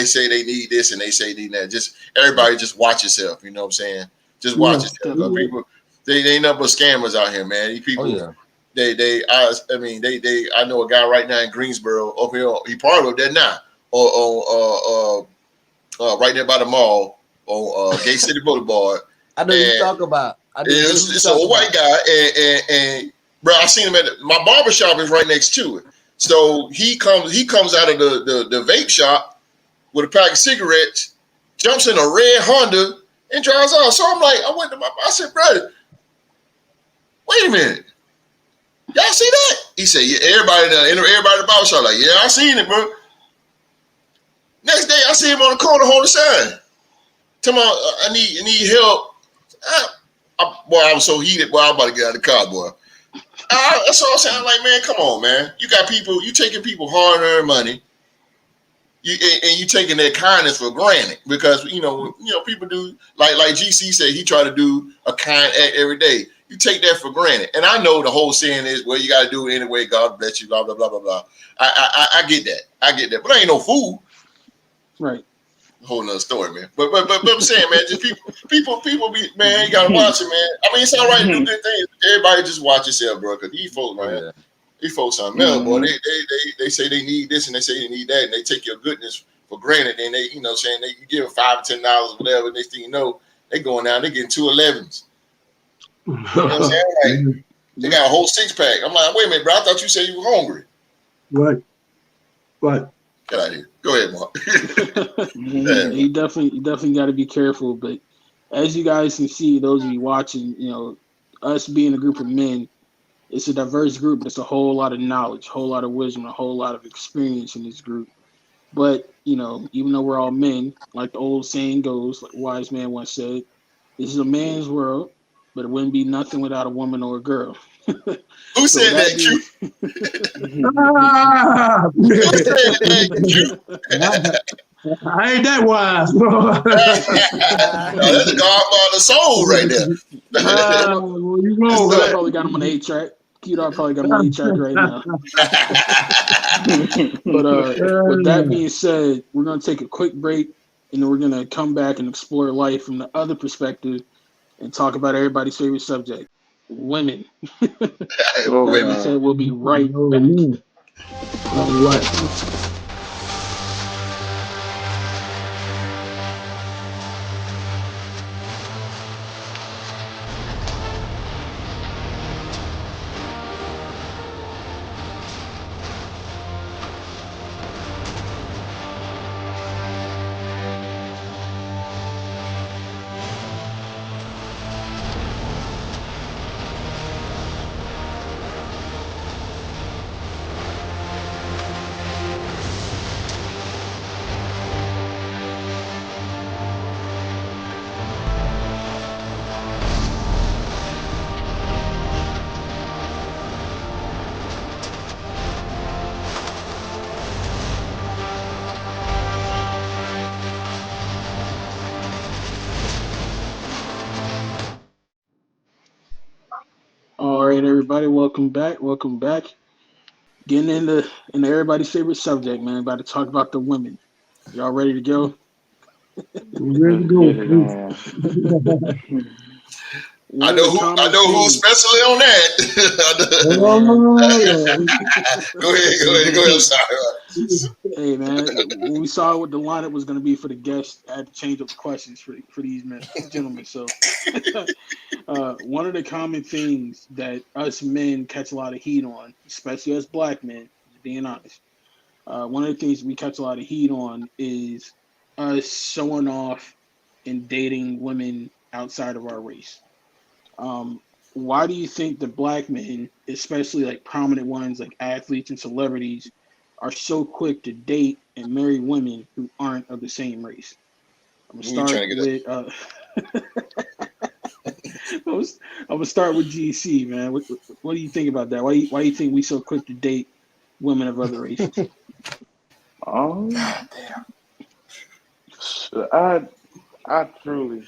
say they need this and they say they need that. Just everybody just watch yourself. You know what I'm saying? Just watch yourself. People, they ain't nothing but scammers out here, man. These people, I know a guy right now in Greensboro up here. He probably up there now, or right there by the mall on Gate City Boulevard. I know you talk about. It's an old white guy, and bro, I seen him at my barbershop is right next to it. So he comes out of the vape shop with a pack of cigarettes, jumps in a red Honda, and drives off. So I'm like, I said, brother, wait a minute. Y'all see that? He said, yeah, everybody at the barbershop like, yeah, I seen it, bro. Next day, I see him on the corner holding a sign. Tell me, I need help. I was so heated, boy, I'm about to get out of the car, boy. That's all I'm saying. I'm like, man, come on, man. You got people, you taking people hard-earned money. You taking their kindness for granted because people do like GC said he try to do a kind act every day. You take that for granted, and I know the whole saying is, well, you got to do it anyway. God bless you, blah blah blah blah blah. I get that, but I ain't no fool. Right. Whole nother story, man. But I'm saying, man, just people be, man, you gotta watch it, man. I mean, it's all right to do good things. Everybody just watch yourself, bro, because these folks, man. Yeah. These folks something else, boy. They say they need this and they say they need that, and they take your goodness for granted. And they, saying you give them $5 or $10 or whatever. Next thing you know, they going down, they getting 2 11s. You know what I'm saying? Like, they got a whole 6-pack. I'm like, wait a minute, bro. I thought you said you were hungry. Right. Get out of here. Go ahead, Mark. You definitely got to be careful. But as you guys can see, those of you watching, us being a group of men. It's a diverse group. There's a whole lot of knowledge, a whole lot of wisdom, a whole lot of experience in this group. But, even though we're all men, like the old saying goes, like a wise man once said, this is a man's world, but it wouldn't be nothing without a woman or a girl. Who said that, Q? I ain't that wise, bro. That's a Godfather soul right there. Well, you know, I probably got him on the 8-track. Q-Dog probably got him on the 8-track right now. But with that being said, we're going to take a quick break, and then we're going to come back and explore life from the other perspective and talk about everybody's favorite subject, women. Women. So we'll be right back. All right. everybody. Welcome back. Welcome back. Getting into everybody's favorite subject, man. About to talk about the women. Y'all ready to go? We ready to Let's get it, go. man. One of the I common know who's things. especially on that. Man, Go ahead. I'm sorry. hey man, when we saw what the lineup was going to be for the guests, I had to change up the questions for these gentlemen. So, one of the common things that us men catch a lot of heat on, especially us black men, being honest, one of the things we catch a lot of heat on is us showing off and dating women outside of our race. Um, why do you think the black men, especially like prominent ones like athletes and celebrities, are so quick to date and marry women who aren't of the same race? I'm gonna Who you trying start to get with I'm gonna start with GC, man. What do you think about that? Why do you think we so quick to date women of other races? Um, at? I truly,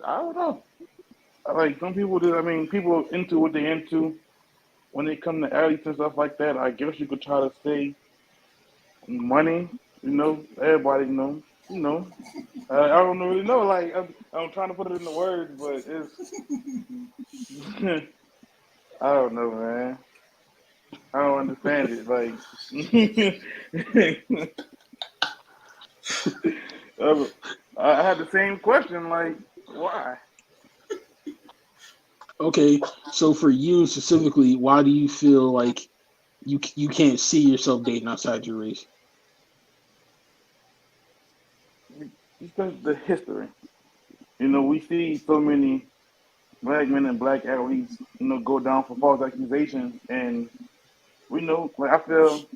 I don't know. Like some people do. I mean, people into what they into. When they come to athletes and stuff like that, I guess you could try to say money. Everybody know. I don't really know. Like I'm trying to put it into words, but it's I don't know, man. I don't understand it. Like I had the same question. Like, why? Okay, so for you specifically, why do you feel like you can't see yourself dating outside your race? Because the history. We see so many black men and black athletes, go down for false accusations, and we know. Like, I feel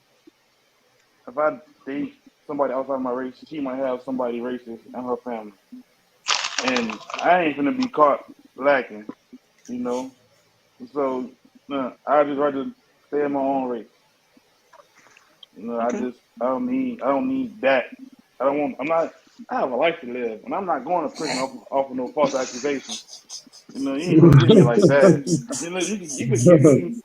if I date somebody outside my race, she might have somebody racist in her family, and I ain't gonna be caught lacking. You know, so I just rather stay in my own race. Okay. I don't need that. I don't want. I'm not. I have a life to live, and I'm not going to prison off of no false accusation. You ain't gonna get me like that. You could get me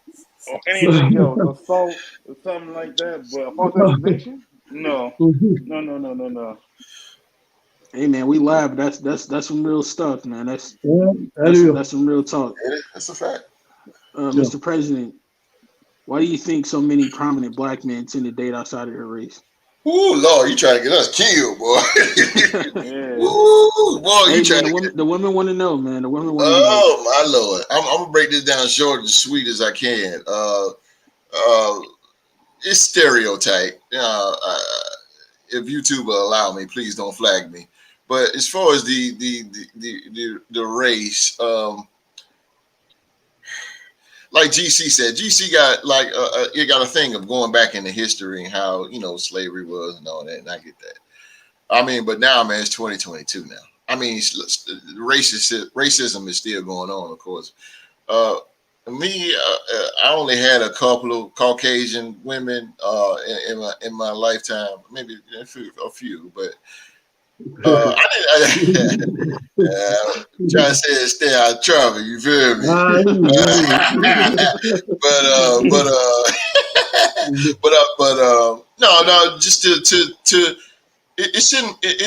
or anything else, assault or something like that, but a false accusation? No, no, no, no, no, no. Hey man, we live. That's some real stuff, man. That's Yeah, that that's is. that's some real talk. That's a fact. Yeah. Mr. President, why do you think so many prominent black men tend to date outside of their race? Ooh, Lord, you trying to get us killed, boy. Yeah. Ooh, boy, you Hey trying man, to get. the women want to know, man. The women want to know. Oh my Lord, I'm gonna break this down short and sweet as I can. It's stereotype. If YouTube will allow me, please don't flag me. But as far as the race, like GC said, GC got like it got a thing of going back into history and how slavery was and all that, and I get that. I mean, but now, man, it's 2022 now. I mean, racism is still going on, of course. Uh, me, I only had a couple of Caucasian women in my lifetime, maybe a few, but I didn't. Trying to say it, stay out of trouble. You feel me? But no, just to it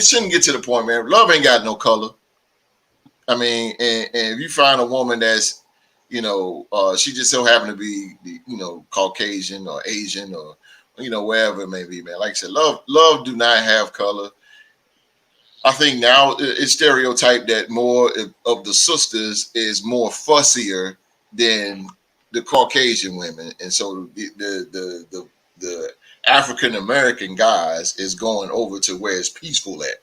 shouldn't get to the point, man. Love ain't got no color. I mean, and if you find a woman that's, she just so happen to be, Caucasian or Asian or, wherever it may be, man. Like I said, love do not have color. I think now it's stereotyped that more of the sisters is more fussier than the Caucasian women, and so the African American guys is going over to where it's peaceful at.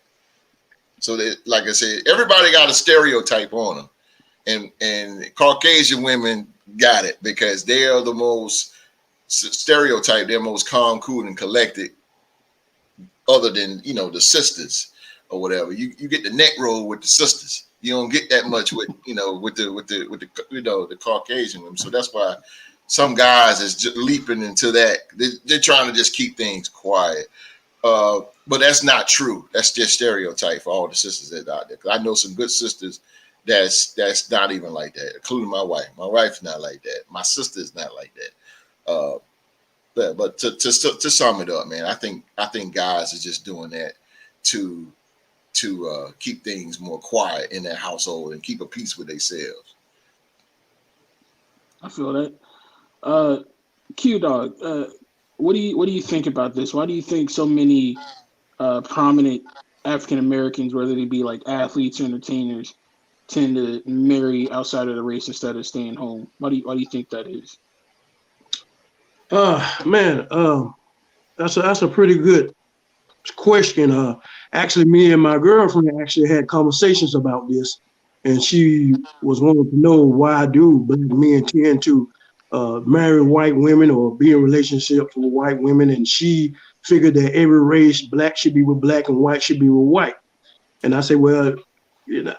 So that, like I said, everybody got a stereotype on them, and Caucasian women got it because they are the most stereotyped. They're most calm, cool, and collected, other than the sisters or whatever. You get the neck roll with the sisters. You don't get that much with the Caucasian women. So that's why some guys is just leaping into that. They're trying to just keep things quiet. But that's not true. That's just stereotype for all the sisters that are out there. 'Cause I know some good sisters that's not even like that, including my wife. My wife's not like that. My sister's not like that. But to sum it up, man, I think guys are just doing that to keep things more quiet in their household and keep a peace with themselves. I feel that. Q Dog, what do you think about this? Why do you think so many prominent African Americans, whether they be like athletes or entertainers, tend to marry outside of the race instead of staying home? Why do you think that is? Man, that's a pretty good question. Actually, me and my girlfriend actually had conversations about this, and she was wanting to know why do black men tend to marry white women or be in relationships with white women, and she figured that every race, black should be with black and white should be with white. And I say, well,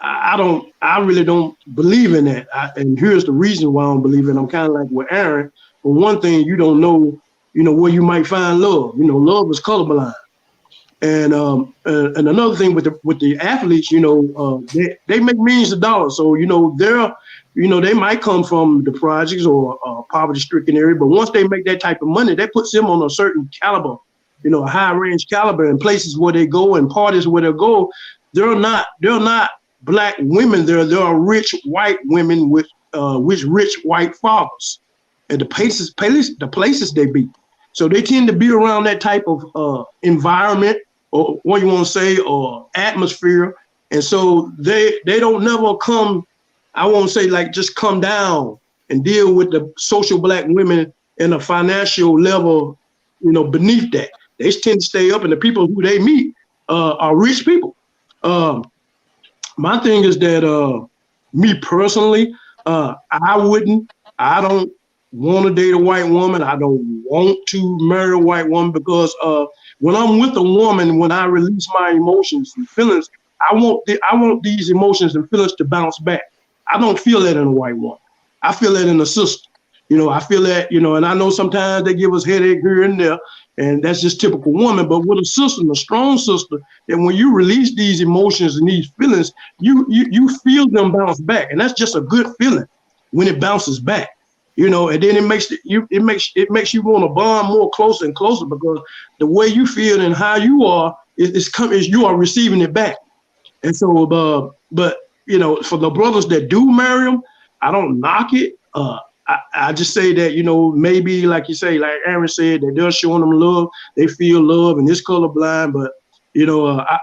I really don't believe in that. And here's the reason why I don't believe it. I'm kind of like with Aaron. For one thing, you don't know, where you might find love. Love is colorblind. And another thing with the athletes, they make millions of dollars. So they might come from the projects or poverty-stricken area, but once they make that type of money, that puts them on a certain caliber, a high range caliber, in places where they go and parties where they go. They're not black women. They're rich white women with rich white fathers, and the places they be. So they tend to be around that type of environment, or what you want to say, or atmosphere. And so they don't never come, I won't say like just come down and deal with the social black women in a financial level, beneath that. They tend to stay up, and the people who they meet are rich people. My thing is that me personally, I don't want to date a white woman. I don't want to marry a white woman because when I'm with a woman, when I release my emotions and feelings, I want these emotions and feelings to bounce back. I don't feel that in a white woman. I feel that in a sister. I feel that, and I know sometimes they give us headache here and there, and that's just typical woman. But with a sister, a strong sister, that when you release these emotions and these feelings, you feel them bounce back, and that's just a good feeling when it bounces back. And then it makes you want to bond more closer and closer, because the way you feel and how you are is you are receiving it back. And so, but for the brothers that do marry them, I don't knock it. I just say that, maybe like you say, like Aaron said, that they're showing them love, they feel love, and it's colorblind. But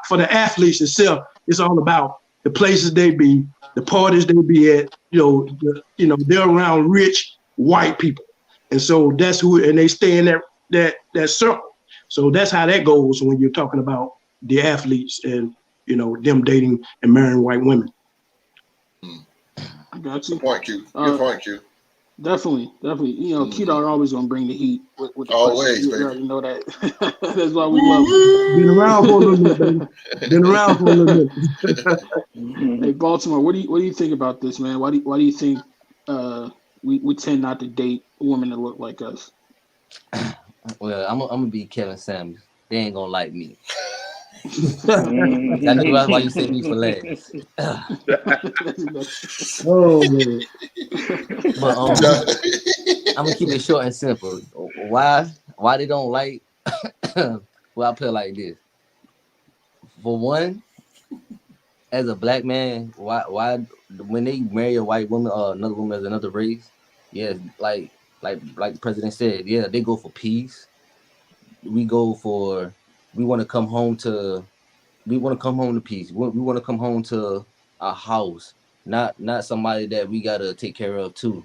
for the athletes itself, it's all about the places they be, the parties they be at. They're around rich white people, and so that's who, and they stay in that circle. So that's how that goes when you're talking about the athletes and them dating and marrying white women. I got you. Good point, Q. Good point, Q. Definitely. Q Dog always gonna bring the heat with the always, questions. baby. You already know that. That's why we love it. Been around for a little bit, baby. Been around for a little bit. Hey, Baltimore, what do you think about this, man? Why do you think we tend not to date women that look like us? Well, I'm gonna be Kevin Samuels. They ain't gonna like me. That's why you say me for last. Oh man. But I'm gonna keep it short and simple. Why they don't like? Well, I put it like this. For one, as a black man, why when they marry a white woman or another woman as another race, yeah, like the president said, yeah, they go for peace. We want to come home to peace. We want to come home to a house, not somebody that we gotta take care of too.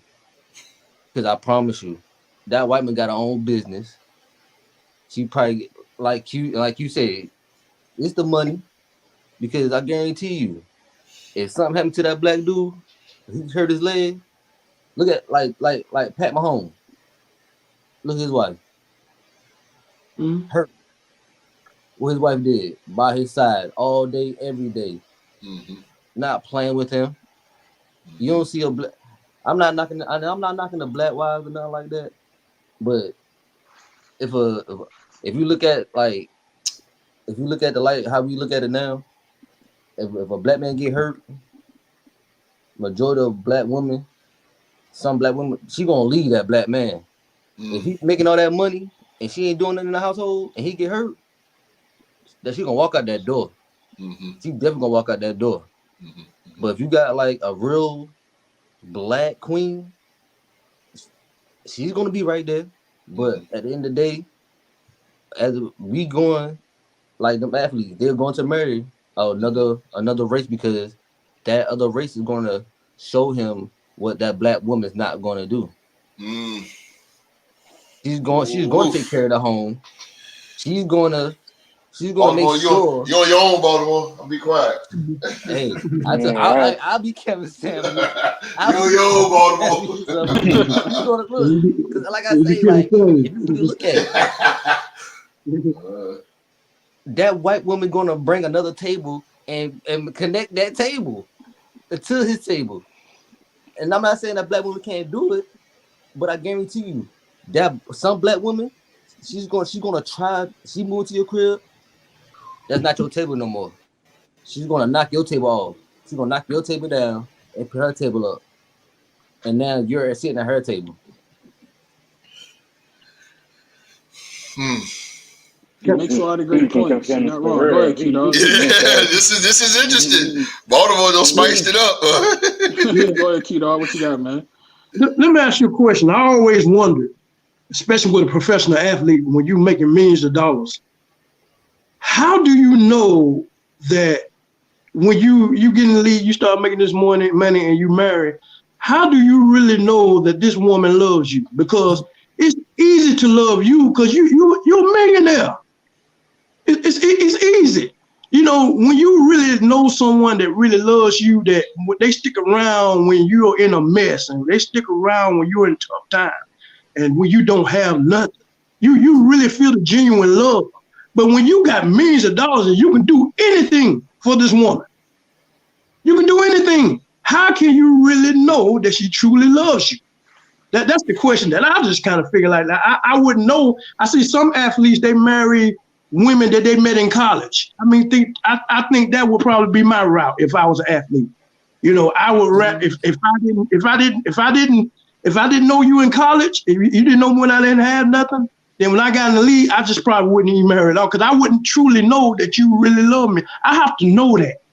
Because I promise you, that white man got her own business. She probably like you said, it's the money. Because I guarantee you, if something happened to that black dude, he hurt his leg. Look at like Pat Mahomes. Look at his wife. Mm-hmm. Hurt. What his wife did by his side all day, every day, not playing with him. You don't see a black. I'm not knocking the black wives or nothing like that. But if you look at the light, how we look at it now, if a black man get hurt, majority of black women, some black women, she gonna leave that black man. If he's making all that money and she ain't doing nothing in the household and he get hurt, that she gonna walk out that door. She definitely gonna walk out that door. But if you got like a real black queen, she's gonna be right there. But at the end of the day, as we going, like them athletes, they're going to marry another race because that other race is gonna show him what that black woman is not gonna do. She's going to take care of the home. She's gonna Baltimore, make sure. You're on your own, Baltimore. I'll be quiet. Hey, I'll be Kevin Samuels. Yo, Baltimore. She's gonna look, because like I say, like if you really look at it, that white woman gonna bring another table and connect that table to his table. And I'm not saying that black woman can't do it, but I guarantee you that some black woman, she's gonna try. She moved to your crib. That's not your table no more. She's gonna knock your table off. She's gonna knock your table down and put her table up. And now you're sitting at her table. He makes a lot of great points. You're not wrong. Go ahead, Keto. This is interesting. Baltimore don't spiced it up. Go ahead, Keto. What you got, man? Let me ask you a question. I always wondered, especially with a professional athlete, when you're making millions of dollars, how do you know that when you get in the league, you start making this money and you marry, how do you really know that this woman loves you? Because it's easy to love you because you're a millionaire. It's easy. You know, when you really know someone that really loves you, that they stick around when you're in a mess and they stick around when you're in tough time and when you don't have nothing, you really feel the genuine love. But when you got millions of dollars and you can do anything for this woman, you can do anything. How can you really know that she truly loves you? That's the question that I just kind of figure like that. I wouldn't know. I see some athletes, they marry women that they met in college. I mean, I think that would probably be my route if I was an athlete. You know, I would if I didn't know you in college, if you didn't know when I didn't have nothing, then when I got in the league, I just probably wouldn't even marry at all because I wouldn't truly know that you really love me. I have to know that.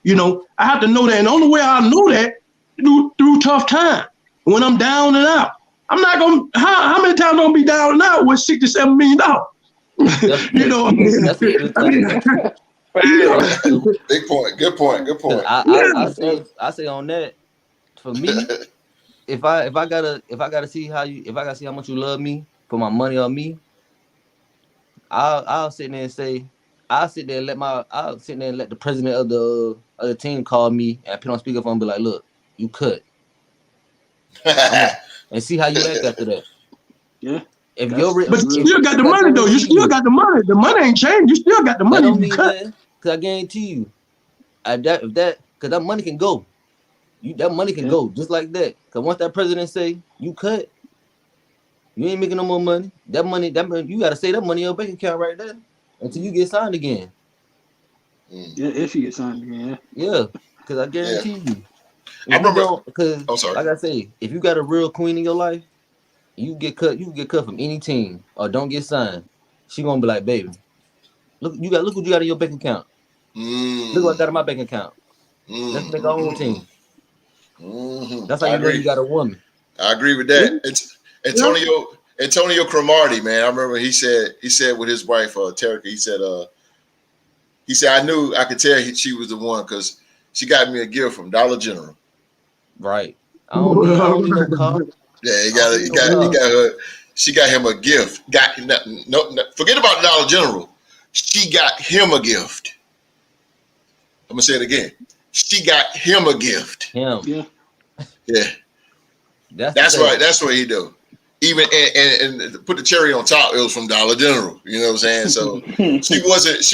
You know, I have to know that. And the only way I know that through tough time. When I'm down and out, I'm not going to, how many times I'm going to be down and out with $67 million? You know, that's big point. Good point. I say on that, for me, if I gotta see how much you love me for my money on me, I'll sit there and say, I'll sit there and let the president of the team call me and put on speakerphone and be like, look, you cut. And see how you act after that. Yeah. But you still got the money though. You still got the money. The money ain't changed. You still got the money. That don't mean that, because I guarantee you, because that money can go. That money can go just like that. Because once that president say you cut, you ain't making no more money. That money, you got to say that money in your bank account right there until you get signed again. Yeah, if you get signed again. Yeah, because I guarantee you. I remember. Because like I say, if you got a real queen in your life, you get cut. You can get cut from any team or don't get signed. She gonna be like, baby, look what you got in your bank account. Look what I got in my bank account. Let's make our own team. That's how you know you got a woman. I agree with that. It's Antonio Cromartie, man. I remember he said with his wife Terica, he said I could tell she was the one because she got me a gift from Dollar General. Right. I don't need no car. Yeah, he got her. She got him a gift. No, forget about Dollar General. She got him a gift. I'm gonna say it again. She got him a gift. Him. Yeah. That's right. That's what he do. Even and put the cherry on top. It was from Dollar General. You know what I'm saying? So she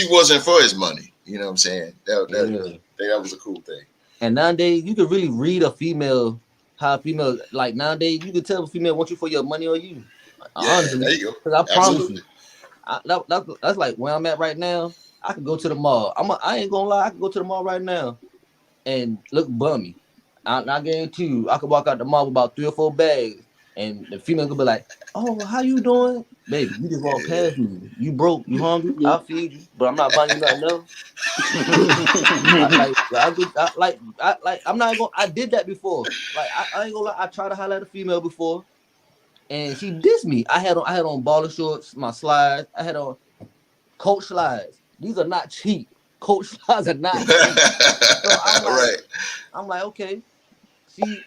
wasn't for his money. You know what I'm saying? That was a cool thing. And nowadays you can really read a female. How a female, like nowadays, you can tell a female want you for your money or you. Honestly, there you go. Because I promise you, that's like where I'm at right now. I could go to the mall. I ain't gonna lie. I could go to the mall right now and look bummy. I guarantee you, I could walk out the mall with about 3 or 4 bags, and the female could be like, "Oh, how you doing, baby? You just walked Yeah. past me. You broke? You hungry? Yep. I'll feed you, but I'm not buying you nothing else." I'm not gonna. I did that before. Like I ain't gonna lie. I tried to highlight a female before, and she dissed me. I had on baller shorts, my slides. I had on Coach slides. These are not cheap. Coach slides are not cheap. So Right. I'm like, okay. She,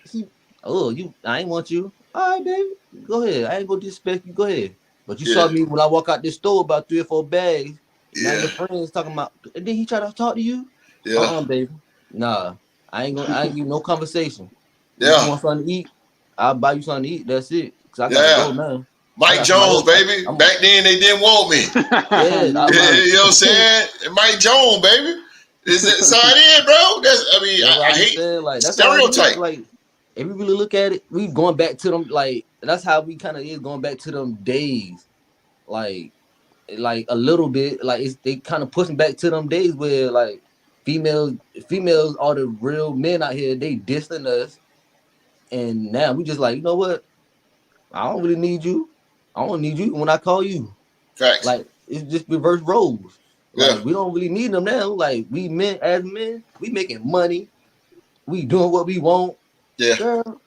oh, I ain't want you. All right, baby, go ahead. I ain't gonna disrespect you. Go ahead. But you Yeah. saw me when I walk out this store about 3 or 4 bags. Now Yeah. your friends talking about. And then he try to talk to you. Yeah. Baby. Nah, I ain't give you no conversation. If you Yeah. want something to eat, I'll buy you something to eat. That's it. Cause I gotta go Yeah. now. I Mike got somebody Jones, else. baby. Back then they didn't want me. Yeah, Not mine. You know what I'm saying? Mike Jones, baby. Is it sign in, bro? That's what I I be hate saying. Like that's how it is. stereotype. Like if we really look at it, we going back to them. Like that's how we kind of is going back to them days. Like a little bit. Like they kind of pushing back to them days where like females females are the real men out here. They dissing us, and now we just like, you know what? I don't really need you. I don't need you when I call you. Facts. Like it's just reverse roles. Yeah. Like we don't really need them now. Like we men as men, we making money. We doing what we want. Yeah. Girl,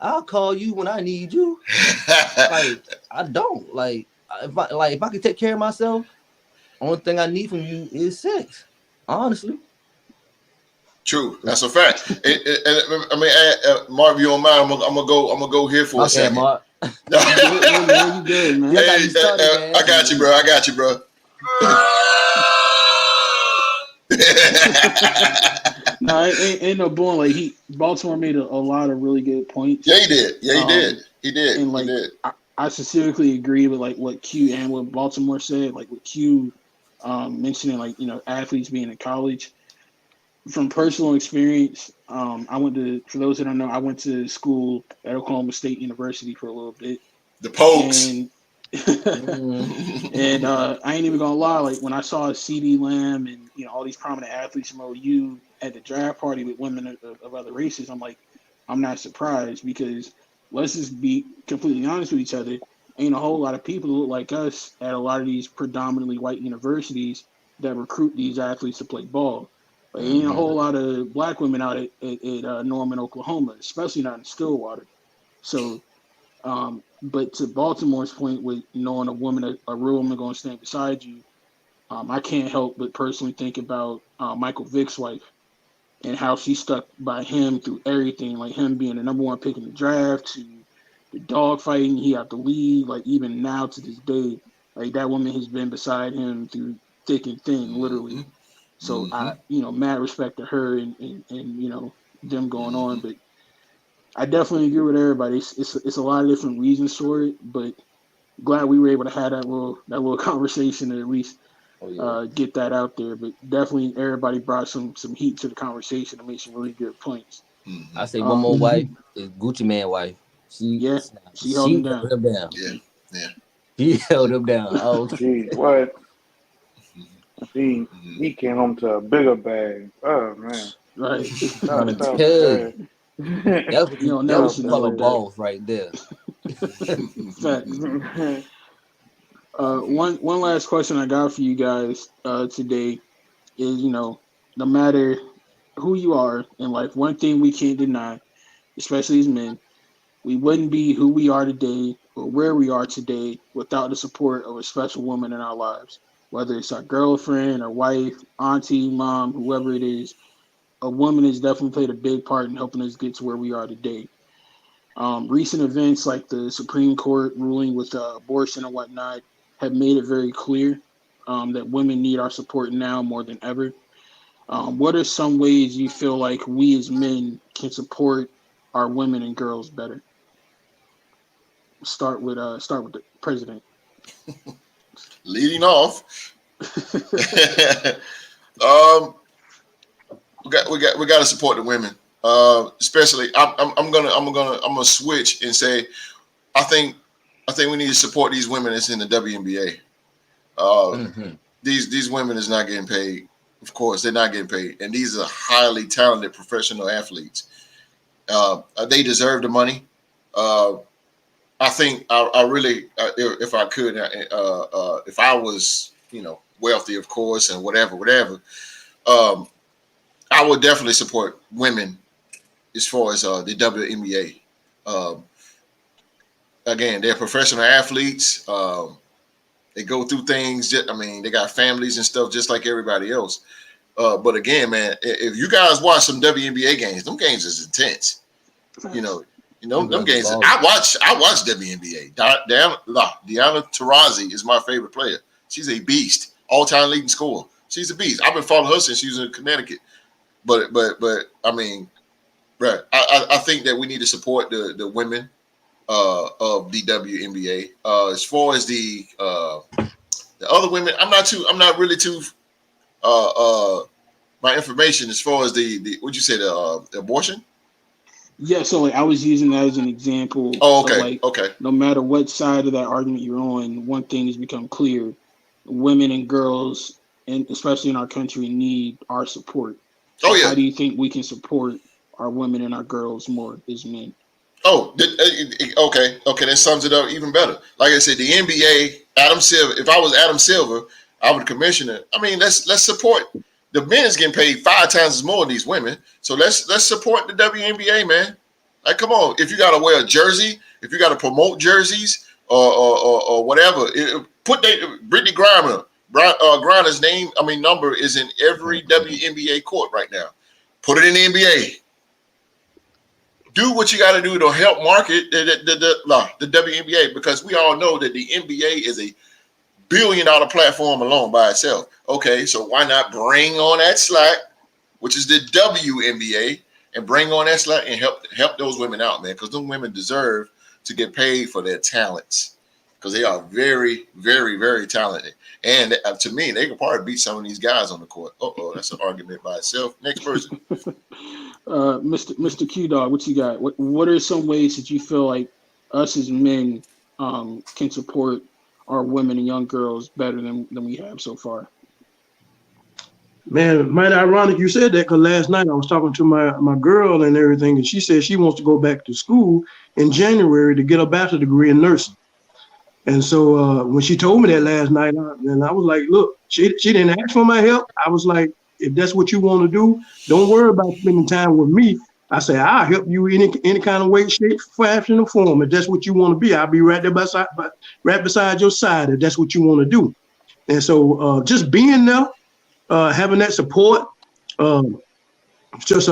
I'll call you when I need you. Like I don't. If I could take care of myself, only thing I need from you is sex. Honestly. True. That's a fact. I mean, Marv, you don't mind? I'm gonna go. I'm gonna go here for My a bad, second. Mark. You good, hey, man, you good, man. Yeah, I got you started, man. I got you, bro. I got you, bro. No, ain't no blowing. Like Baltimore made a lot of really good points. Yeah, he did. Yeah, he did. Um, He did. and He like did. I specifically agree with like what Q and what Baltimore said. Like what Q mentioning, like athletes being in college. From personal experience, I went to. For those that don't know, I went to school at Oklahoma State University for a little bit, The Pokes. and Mm. and I ain't even gonna lie. Like when I saw CD Lamb and all these prominent athletes from OU at the draft party with women of other races, I'm like, I'm not surprised because let's just be completely honest with each other. Ain't a whole lot of people who look like us at a lot of these predominantly white universities that recruit these athletes to play ball. Like, ain't a whole lot of black women out at Norman, Oklahoma, especially not in Stillwater. So but to Baltimore's point with knowing a real woman going to stand beside you, I can't help but personally think about Michael Vick's wife and how she stuck by him through everything, like him being the number one pick in the draft to the dog fighting he had to lead, like even now to this day, like that woman has been beside him through thick and thin, literally. So I, mad respect to her and them going on, but I definitely agree with everybody. It's a lot of different reasons for it, but glad we were able to have that little conversation and at least Oh yeah. get that out there. But definitely everybody brought some heat to the conversation and made some really good points. I say one more Um, wife is Gucci Man wife. She yeah, she held she him down. held him down. Yeah. Yeah. He held him down. Oh, Gee, what? He came home to a bigger bag. Oh man, Right. that trying to was tell you. bad. That's what You don't That never that's was what see you nothing call a like that. boss right there. Facts. bad. One last question I got for you guys today is, no matter who you are in life, one thing we can't deny, especially as men, we wouldn't be who we are today or where we are today without the support of a special woman in our lives. Whether it's our girlfriend, our wife, auntie, mom, whoever it is, a woman has definitely played a big part in helping us get to where we are today. Recent events like the Supreme Court ruling with abortion and whatnot have made it very clear that women need our support now more than ever. What are some ways you feel like we as men can support our women and girls better? Start with the president. Leading off. um, we got to support the women. Especially, I'm gonna switch and say, I think we need to support these women that's in the WNBA. Mm-hmm. These women is not getting paid. Of course, they're not getting paid, and these are highly talented professional athletes. They deserve the money. I think I really, if I could, if I was, wealthy, of course, and whatever, I would definitely support women as far as the WNBA. Um, Again, they're professional athletes. They go through things. They got families and stuff just like everybody else. But again, man, if you guys watch some WNBA games, them games is intense. Them games. I watch WNBA. Deanna Taurasi is my favorite player. She's a beast, all-time leading scorer. She's a beast. I've been following her since she was in Connecticut. But right. I think that we need to support the women of the WNBA. As far as the other women, I'm not really too my information as far as the what'd you say, the abortion? Yeah, so I was using that as an example. Oh, okay, So okay. No matter what side of that argument you're on, one thing has become clear: women and girls, and especially in our country, need our support. So Yeah. How do you think we can support our women and our girls more as men? Okay. That sums it up even better. Like I said, the NBA, Adam Silver. If I was Adam Silver, I would commission it. Let's support. The men is getting paid 5 times as more than these women. So let's support the WNBA, man. Like, come on. If you got to wear a jersey, if you got to promote jerseys or whatever, Brittany Griner, Griner's number is in every WNBA court right now. Put it in the NBA. Do what you got to do to help market the WNBA, because we all know that the NBA is a billion-dollar platform alone by itself. Okay, so why not bring on that slack, which is the WNBA, and bring on that slack and help those women out, man, because those women deserve to get paid for their talents, because they are very, very, very talented. And to me, they could probably beat some of these guys on the court. That's an argument by itself. Next person. Mr. Q Dog, what you got? What are some ways that you feel like us as men can support our women and young girls better than we have so far? Man, might ironic you said that, because last night I was talking to my girl and everything, and she said she wants to go back to school in January to get a bachelor's degree in nursing. And so when she told me that last night, and I was like, look, she didn't ask for my help. I was like, if that's what you want to do, don't worry about spending time with me. I say, I'll help you any kind of way, shape, fashion, or form. If that's what you want to be, I'll be right there right beside your side if that's what you want to do. And so just being there, having that support, just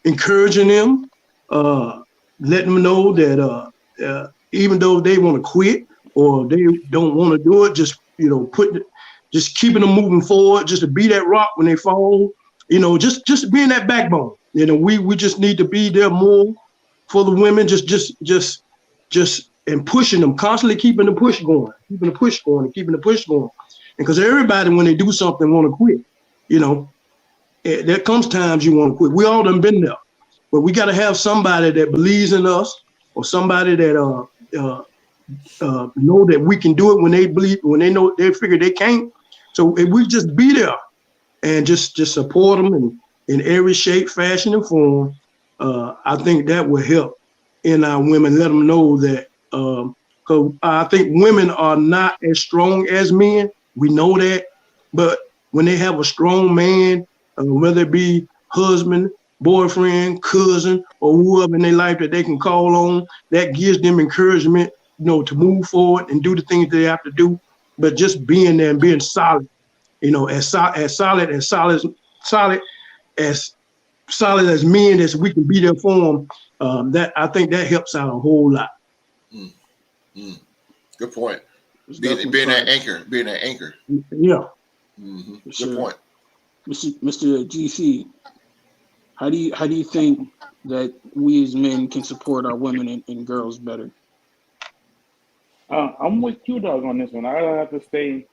encouraging them, letting them know that even though they want to quit or they don't want to do it, just just keeping them moving forward, just to be that rock when they fall, just being that backbone. We just need to be there more for the women, just and pushing them, constantly keeping the push going, and keeping the push going. And because everybody, when they do something, want to quit, there comes times you want to quit. We all done been there, but we got to have somebody that believes in us, or somebody that know that we can do it when they believe, when they know, they figure they can't. So if we just be there and just support them in every shape, fashion, and form, I think that will help in our women. Let them know that, because I think women are not as strong as men. We know that, but when they have a strong man, whether it be husband, boyfriend, cousin, or whoever in their life that they can call on, that gives them encouragement, to move forward and do the things they have to do. But just being there and being solid, as solid as men as we can be there for them. That I think that helps out a whole lot. Good point. Being that anchor. Yeah. Mm-hmm. Good sure. point. Mr. GC, how do you think that we as men can support our women and girls better? I'm with Q Dog on this one. I have to say,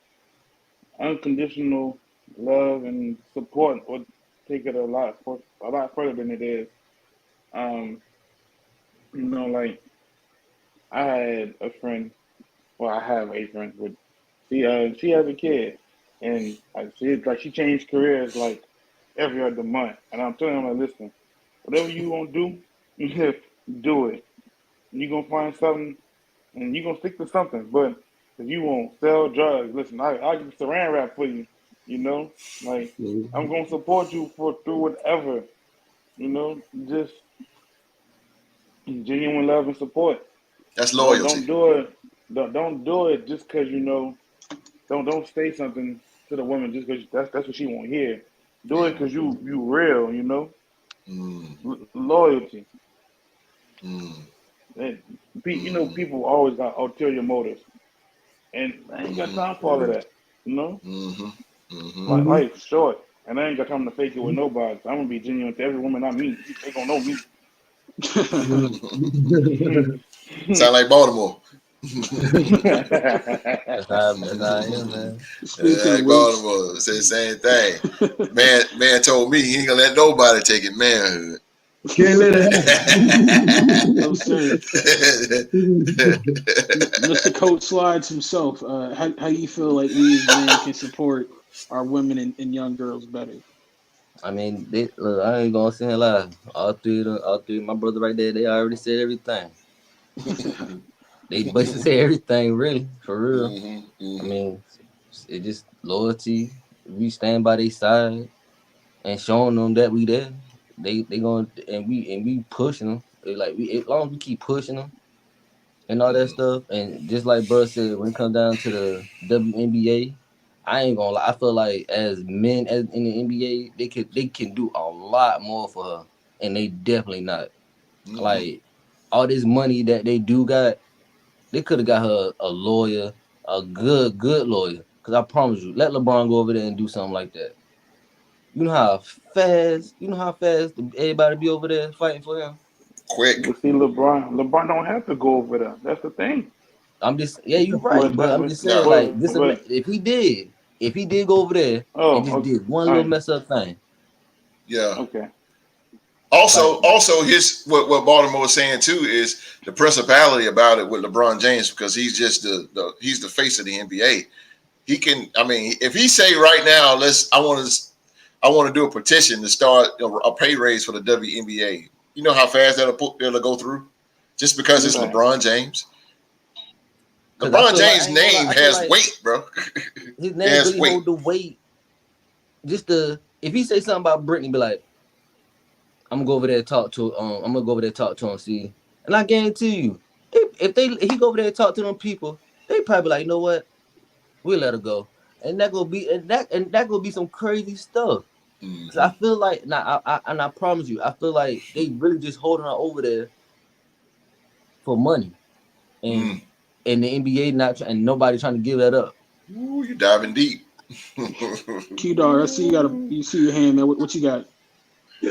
unconditional love and support would take it a lot further than it is. Like I had a friend. Well, I have a friend, but she has a kid, and she changed careers like every other month. And I'm telling her, like, listen, whatever you want to do, Do it. You're gonna find something, and you're gonna stick to something. But if you won't sell drugs, listen, I'll get saran wrap for you. You know, like I'm gonna support you through whatever. You know, just genuine love and support. That's Don't loyalty. do it. Don't do it just because you know. Don't say something to the woman just because that's what she won't hear. Do it because you real. You know, Mm, loyalty. mm, And, you know, mm, people always got ulterior motives, and I ain't got mm, time for all of that. You know, mm, mm. like life's short, and I ain't got time to fake it with nobody. I'm gonna be genuine to every woman I meet. They gonna know me. Sound like Baltimore. That's how I am, man. Speaking of Like which, Baltimore, say the same thing. Man told me he ain't gonna let nobody take his manhood. Can't let it no sir, happen. Mr. Coach Slides himself. How you feel like we as men can support our women and young girls better? I mean, look, I ain't gonna sit here and lie. All three, my brother right there, they already said everything. They basically said everything, really, for real. I mean, it just loyalty. We stand by their side and showing them that we there. They going and we pushing them. Like we as long as we keep pushing them and all that stuff. And just like bro said, when it comes down to the WNBA, I ain't gonna lie. I feel like as men as in the NBA, they can do a lot more for her, and they definitely not like all this money that they do got. They could have got her a lawyer, a good lawyer. Cause I promise you, let LeBron go over there and do something like that. You know how fast everybody be over there fighting for him. Quick. But see, LeBron don't have to go over there. That's the thing. I'm just yeah, you right, But but that, I'm but just saying No. like but, this. but If he did go over there and oh, just okay, did one all little right, mess up thing, Yeah. okay. Also, like also his what Baltimore was saying too is the principality about it with LeBron James because he's just he's the face of the NBA. He can, I mean, if he say right now, I want to do a petition to start a pay raise for the WNBA. You know how fast that'll go through, just because it's Right. LeBron James. because I LeBron feel like I James' ain't gonna lie, name I feel has like weight, bro. his It name has really weight. hold the weight. Just if he say something about Brittany, be like, I'm gonna go over there and talk to I'm gonna go over there and talk to him, see. And I guarantee you, if he go over there and talk to them people, they probably like, you know what? We'll let her go. And that gonna be some crazy stuff. Cause I Mm-hmm. feel like now I promise you, I feel like they really just holding her over there for money. Mm. And the NBA and nobody trying to give that up. Ooh, you diving deep. Q Dog, I see you see your hand, man. What you got?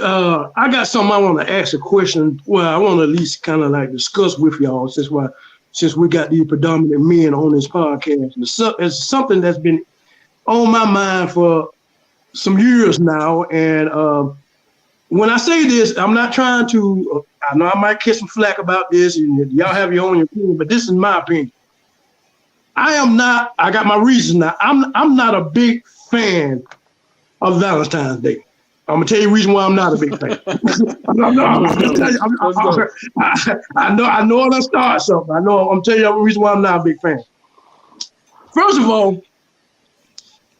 I got something I want to ask a question. Well, I want to at least kind of like discuss with y'all since we got these predominant men on this podcast. It's something that's been on my mind for some years now. And when I say this, I'm not trying to. I know I might get some flack about this, and y'all have your own opinion, but this is my opinion. I am not. I got my reasons now. I'm not a big fan of Valentine's Day. I'm gonna tell you the reason why I'm not a big fan. Let's go. Let's go. I know I'm gonna start something. I'm telling you the reason why I'm not a big fan. First of all,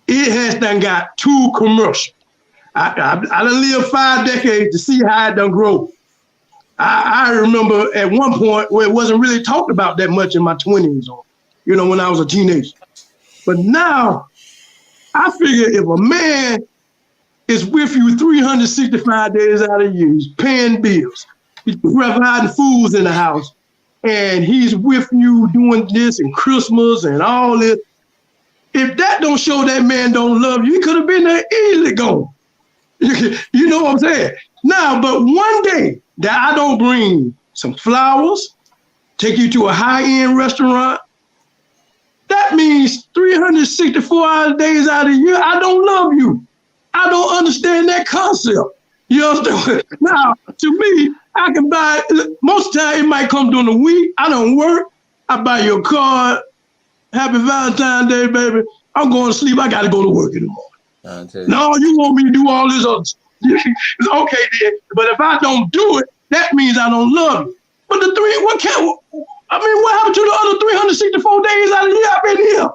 it has done got too commercial. I done lived 5 decades to see how it done grow. I remember at one point where it wasn't really talked about that much in my 20s or, when I was a teenager. But now I figure if a man is with you 365 days out of the year, he's paying bills, he's providing foods in the house, and he's with you doing this and Christmas and all this. If that don't show that man don't love you, he could have been there easily gone. You know what I'm saying? Now, but one day that I don't bring some flowers, take you to a high-end restaurant, that means 364 days out of the year, I don't love you. I don't understand that concept. You understand? Now, to me, I can buy, most of the time it might come during the week. I don't work. I buy you a card. Happy Valentine's Day, baby. I'm going to sleep. I got to go to work in the morning. No, you want me to do all this other stuff. It's okay then. But if I don't do it, that means I don't love you. But the three, what happened to the other 364 days out of the year I've been here?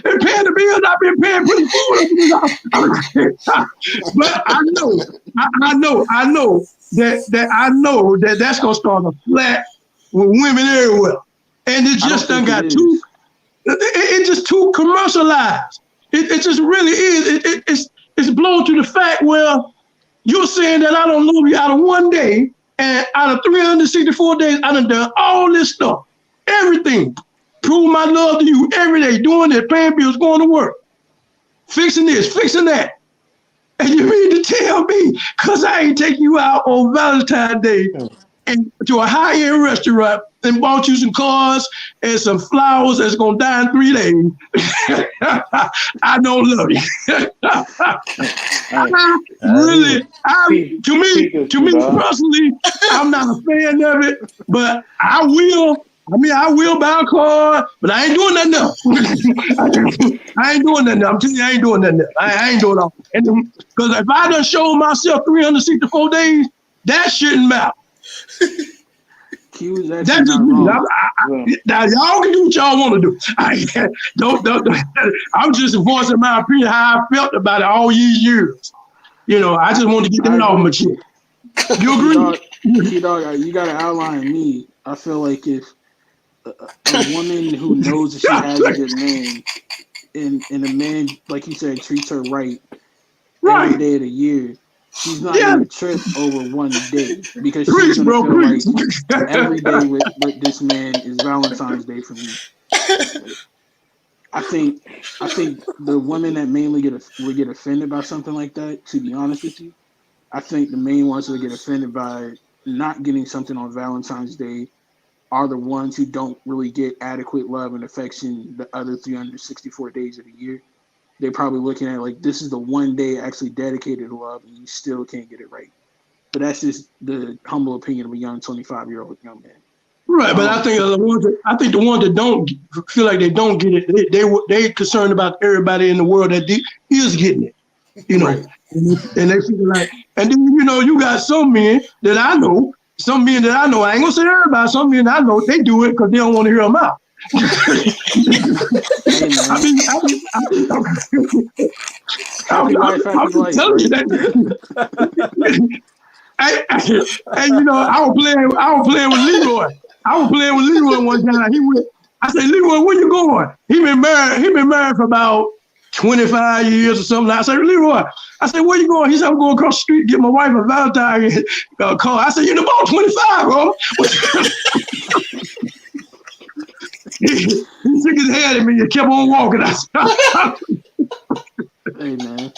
And paying the bills, I've been paying, putting food up. But I know that that's gonna start a flat with women everywhere. And it just done got it's just too commercialized. It just really is. It's blown to the fact where you're saying that I don't love you out of one day, and out of 364 days, I done all this stuff. Everything. Prove my love to you every day, doing it, paying bills, going to work, fixing this, fixing that. And you mean to tell me, because I ain't taking you out on Valentine's Day and to a high-end restaurant and bought you some cars and some flowers that's going to die in 3 days, I don't love you. To me personally, I'm not a fan of it, but I will buy a car, but I ain't doing nothing else. I ain't doing nothing else. I'm telling you, I ain't doing nothing else. I ain't doing all. Because if I done showed myself 364 days, that shouldn't matter. That's just me. Now y'all can do what y'all want to do. I'm just voicing my opinion how I felt about it all these years. You know, I just want to get that off my chest. You agree? T-Dog, you got to outline me. I feel like if a woman who knows that she has a good man, and a man, like you said, treats her right every day of the year, she's not going to trip over one day because she's going to feel like every day with this man is Valentine's Day for me. I think the women that mainly would get offended by something like that, to be honest with you, I think the main ones that get offended by not getting something on Valentine's Day are the ones who don't really get adequate love and affection the other 364 days of the year. They're probably looking at it like this is the one day actually dedicated to love and you still can't get it right. But that's just the humble opinion of a young 25-year-old young man. Right, but I think the ones that don't feel like they don't get it, they concerned about everybody in the world that is getting it, you know. Right. And they feel like, and then you got some men that I know. I ain't gonna say everybody. Some men I know they do it because they don't want to hear them out. I'm telling you that. I was playing with Leroy. One time. I said, Leroy, where you going? He been married for about 25 years or something. I said, Leroy, where you going? He said, I'm going across the street to get my wife a Valentine's car. I said, you're about 25, bro. He shook his head at me and kept on walking. Hey, man.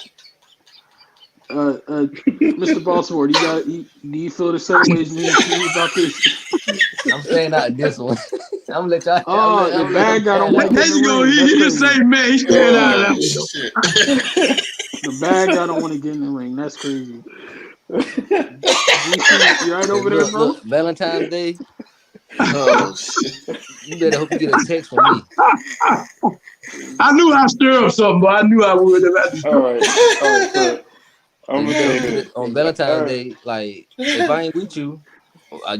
Mr. Baltimore, do you feel the same way as me about this? I'm saying not this one. I'm gonna let y'all. Oh, the bad guy don't want to get in the ring. He just say, man, he's staying out of that one. The bad guy don't want to get in the ring. That's crazy. You right over there, bro? Look, Valentine's Day. Oh, you better hope you get a text from me. I knew I'd stir up something, but I knew I would. All right. So I'm gonna say this. On Valentine's Day, like if I ain't with you, why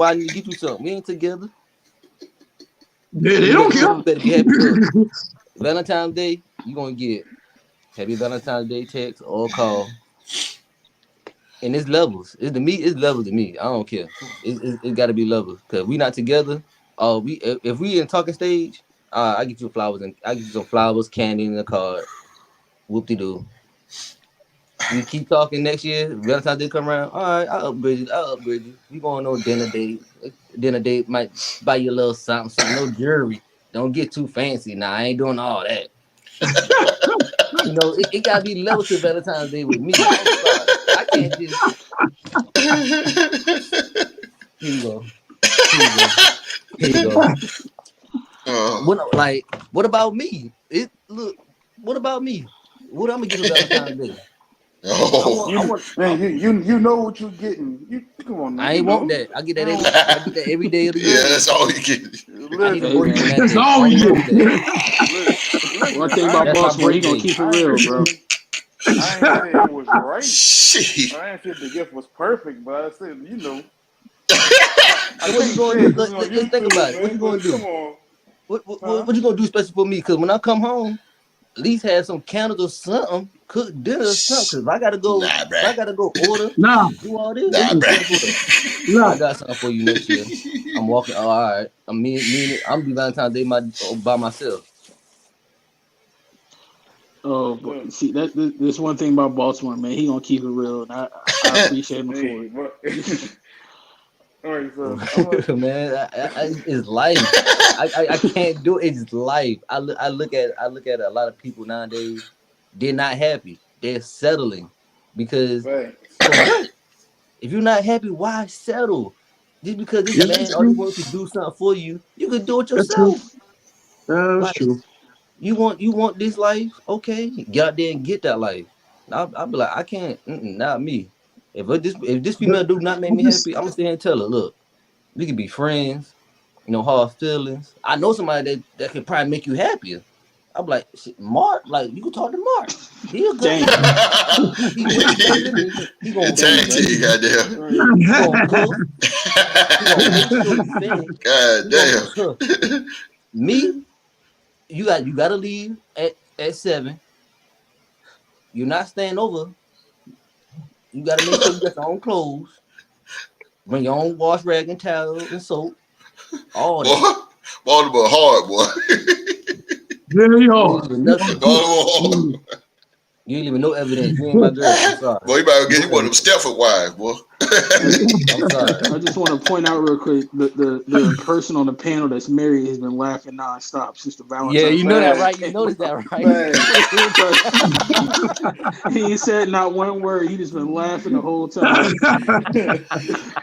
I need to get you something? We ain't together. Yeah, they don't care. You better be happy. Valentine's Day, you gonna get happy Valentine's Day text or call. And it's levels. It's levels to me. I don't care. It got to be levels because we not together. If we in talking stage, I get you flowers and I get you some flowers, candy, and a card. Whoop-de-doo. We keep talking next year. Valentine's Day come around. All right, I'll upgrade you. We going on dinner date. Dinner date might buy you a little something. No jewelry. Don't get too fancy. Nah, I ain't doing all that. It gotta be level to Valentine's Day with me. I can't just. Here you go. What about me? What about me? What I'm gonna get on Valentine's Day? You know what you're getting. Come on, man. I ain't want that. I get that every day of the year. Yeah, that's all you get. That's all we get. One thing about Baltimore, he gonna keep it real, bro. I ain't say it was right. Shit. I ain't said the gift was perfect, but I said, you know, I So what you can't going say to it do? 'cause it's on Let's think YouTube, about it. man. What you going But to come do? on, What, huh? what you gonna do special for me? Because when I come home, at least have some candles or something, cook dinner or something. Because Nah, if I bruh. gotta go order, Nah, do all this, Nah, guess what? bruh. I nah. got something for you next year. I'm walking. Oh, all right. I'm be Valentine's Day by myself. Oh, Look, but see this one thing about Baltimore, man. He gonna keep it real, and I appreciate him for hey, it. but all right, so I'm gonna. Man, it's life. I can't do it. It's life. I look at a lot of people nowadays. They're not happy. They're settling because Thanks. for what? If you're not happy, why settle? Just because this Yeah, that's man or this true. woman could do something for you, you could do it That's true. yourself. That's Like true. you want this life? Okay, get out there and get that life. I'll be like, I can't. Not me. If this But female do not make I me just, happy, I'm gonna sit here and tell her, look, we can be friends. No hard feelings. I know somebody that can probably make you happier. I'm like, shit, Mark, like you can talk to Mark. He a good Dang, guy. He way better than me. He gonna dang, Tag right, team, goddamn. right. he gonna cook. He gonna make sure you fed. He gonna Goddamn. cook. Me, you gotta leave at 7. You're not staying over. You gotta make sure you got your own clothes. Bring your own wash rag and towel and soap. All Boy, that. Baltimore hard, boy. very You ain't hard. leaving nothing. Baltimore hard. Mm. You ain't leaving no evidence. You ain't my girl. I'm sorry. Boy, you might get No you one of them evidence. Stefford wives, boy. I, I'm sorry. I just want to point out real quick the person on the panel that's married has been laughing nonstop since the Yeah, Valentine's you know that, Thanks. right? You conversation came noticed that, up. right? Thanks. He ain't said not one word. He just been laughing the whole time.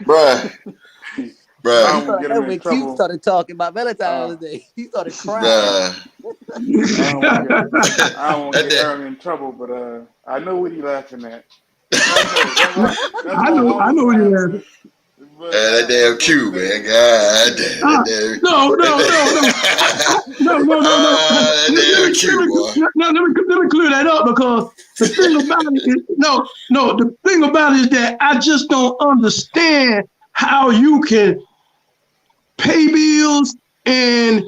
Bruh, I You bruh, don't want thought to get that him in when Q trouble. started talking about Uh, Valentine's Day, he started crying. bruh. I don't want to get I don't want to That get day. Aaron in trouble, but I know what he laughing at. I know. That's why I I was know what you're laughing. laughing. But That I damn wasn't gonna Q, say man. it. God damn. Ah, That damn. no, no, no, no, That, no, no, no, no. that damn Q, boy. Let me clear that up because the thing about it is, no, the thing about it is that I just don't understand how you can pay bills and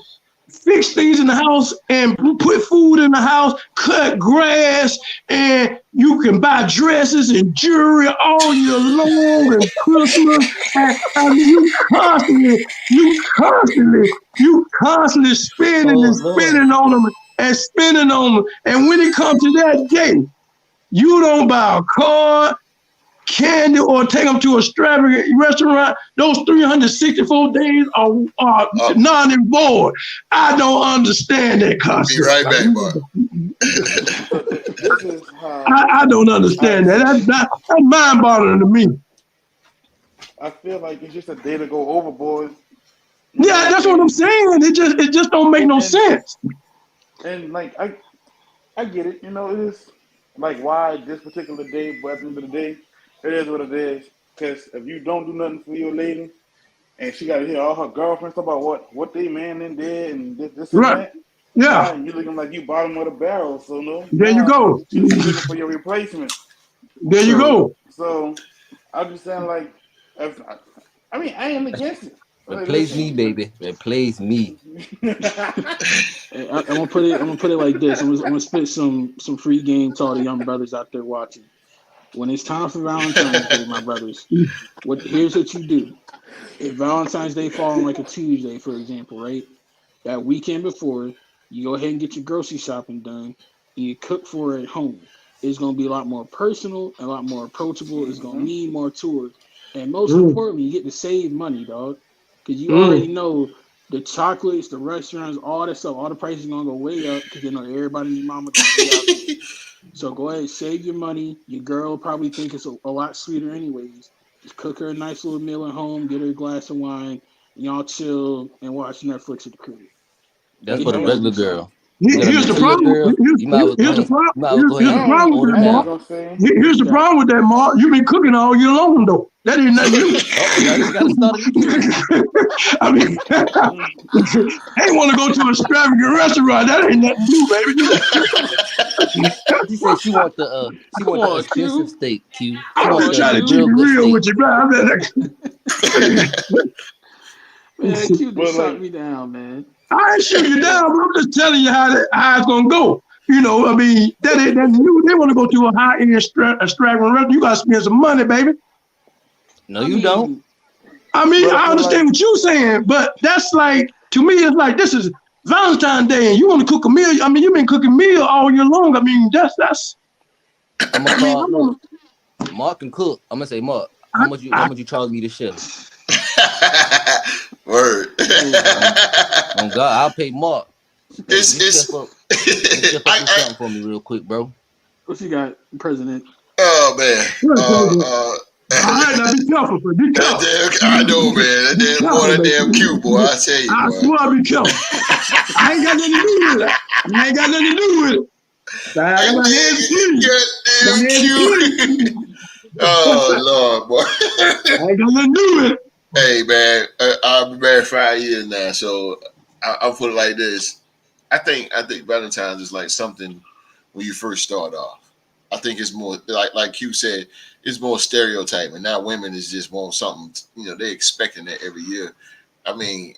fix things in the house and put food in the house, cut grass, and you can buy dresses and jewelry all year long and Christmas. And you constantly spending Oh and Lord. spending on them and spending on them. And when it comes to that day, you don't buy a car, candy, or take them to a extravagant restaurant. Those 364 days are Uh, non and void. I don't understand that be concept. right Like, back, boy. So this is how I don't I understand that. That's mind boggling to me. I feel like it's just a day to go overboard, you Yeah, know, that's what I'm saying. It just don't make no and sense. like I get it, you know, it is like why this particular day, but at the end of the day, it is what it is. Because if you don't do nothing for your lady, and she got to hear all her girlfriends talk about what they man then did and this and Right. that. Yeah. Now you looking like you bottom of the barrel. So no, There you now go. she looking for your replacement. There you So go. So I'm just saying like, if, I mean I ain't against it. Like, Replace me, listen, baby. Replace me. I'm gonna put it. I'm gonna put it like this. I'm gonna spit some free game to all the young brothers out there watching. When it's time for Valentine's Day, my brothers, here's what you do. If Valentine's Day fall on like a Tuesday, for example, right? That weekend before, you go ahead and get your grocery shopping done, and you cook for her at home. It's gonna be a lot more personal, a lot more approachable. It's gonna hmm mean more to her, and most Mm, importantly, you get to save money, dog, because you already mm. know the chocolates, the restaurants, all that stuff, all the prices gonna go way up because they know everybody and your mama gonna be out there. So go ahead, save your money. Your girl will probably think it's a lot sweeter anyways. Just cook her a nice little meal at home, get her a glass of wine, and y'all chill and watch Netflix at the crib. That's Get for your the No, regular baby something. girl. You get a Here's the material problem. girl. Here's the problem. You might as well go ahead Here's the and problem with order that, I them ain't Mark. out. gonna say Here's the that. problem with that, Mark. You've been cooking all year long, though. That ain't nothing new. Oh, now you gotta start it again. I mean, I ain't want to go to an extravagant restaurant. That ain't nothing new, baby. She said she want the Come on, expensive Q. steak, Q. She I'm want just on, trying to Q. keep real it good real steak. with you, bro. Man, Q But just shot like, me down, man. I ain't shooting you down, but I'm just telling you how it's gonna go. You know, I mean, that new. They want to go to a high end extravagant restaurant. You gotta spend some money, baby. No, you don't. I mean, but I I feel understand like, what you're saying, but that's like, to me, it's like this is Valentine's Day, and you want to cook a meal. I mean, you've been cooking meal all year long. I mean, that's. I'm gonna I mean, call. Look, Mark can cook. I'm gonna say, Mark, how much you charge me to chef? Word. On God, I'll pay Mark. Hey, just it's step up. Just step up this I something for me real quick, bro. What you got, President? oh man. All right, now be careful, bro. Be That careful. I know, man. That Be damn boy, careful, that baby. damn cute boy. I tell you, I boy. swear, be careful. I ain't got nothing to do with it. I ain't got nothing to do with it. I got my hands clean. My Goddamn hands clean. cute. Oh Lord, boy. I ain't got nothing to do with it. Hey man, I've been married 5 years now, so I'll put it like this. I think Valentine's is like something when you first start off. I think it's more like Q said, it's more stereotyping. Now women is just want something, they're expecting that every year. I mean,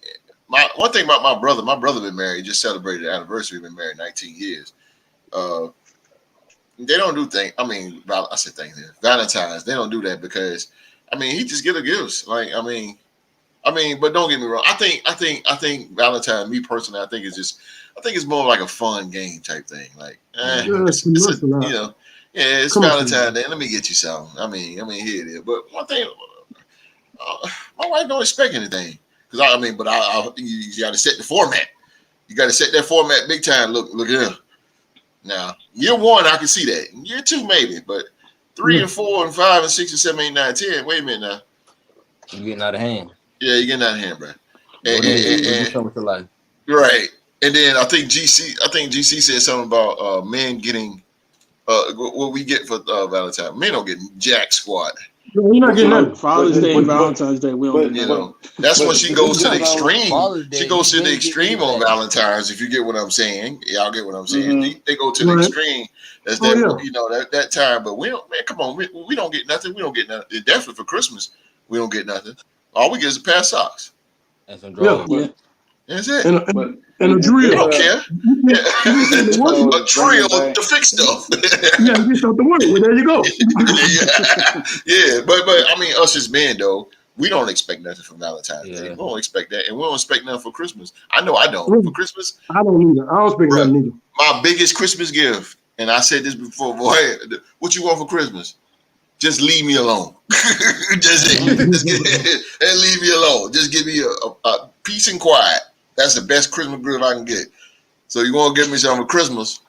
one thing about my brother been married, just celebrated the anniversary, been married 19 years. Uh, they don't do things. I mean, I said things here. Valentine's, they don't do that because, I mean, he just get her gifts. Like, but don't get me wrong. I think Valentine, me personally, I think it's more like a fun game type thing. Like, it's Valentine's Day. Let me get you something. I mean, here it is. But one thing, my wife don't expect anything because you got to set the format. You got to set that format big time. Look here. Now, year 1, I can see that. Year 2, maybe, but 3 and 4 and 5 and 6 and 7, 8, 9, 10. Wait a minute now. You getting out of hand. Yeah, you're getting out of hand, bro. Go do something with your life. Right. And then I think GC said something about men getting what we get for Valentine's. Men don't get jack squat. You're not getting nothing. Father's Day and Valentine's Day, we don't get nothing. That's when she goes to the extreme. Day, she goes to the extreme on Valentine's. If you get what I'm saying, y'all get what I'm saying. Mm-hmm. They go to the extreme. That's that time. But we don't. Man, come on, we don't get nothing. We don't get nothing. Definitely for Christmas, we don't get nothing. All we get is a pair of socks. And some drawers. Yeah. That's it. And a drill. I don't care. A drill to fix stuff. Yeah, get something to work with. There you go. Yeah. But I mean, us as men though, we don't expect nothing from Valentine's Day. We don't expect that, and we don't expect nothing for Christmas. I know I don't. For Christmas, I don't either. I don't expect nothing either. My biggest Christmas gift, and I said this before, boy, what you want for Christmas? Just leave me alone. just and leave me alone. Just give me a peace and quiet. That's the best Christmas gift I can get. So you want to give me something for Christmas?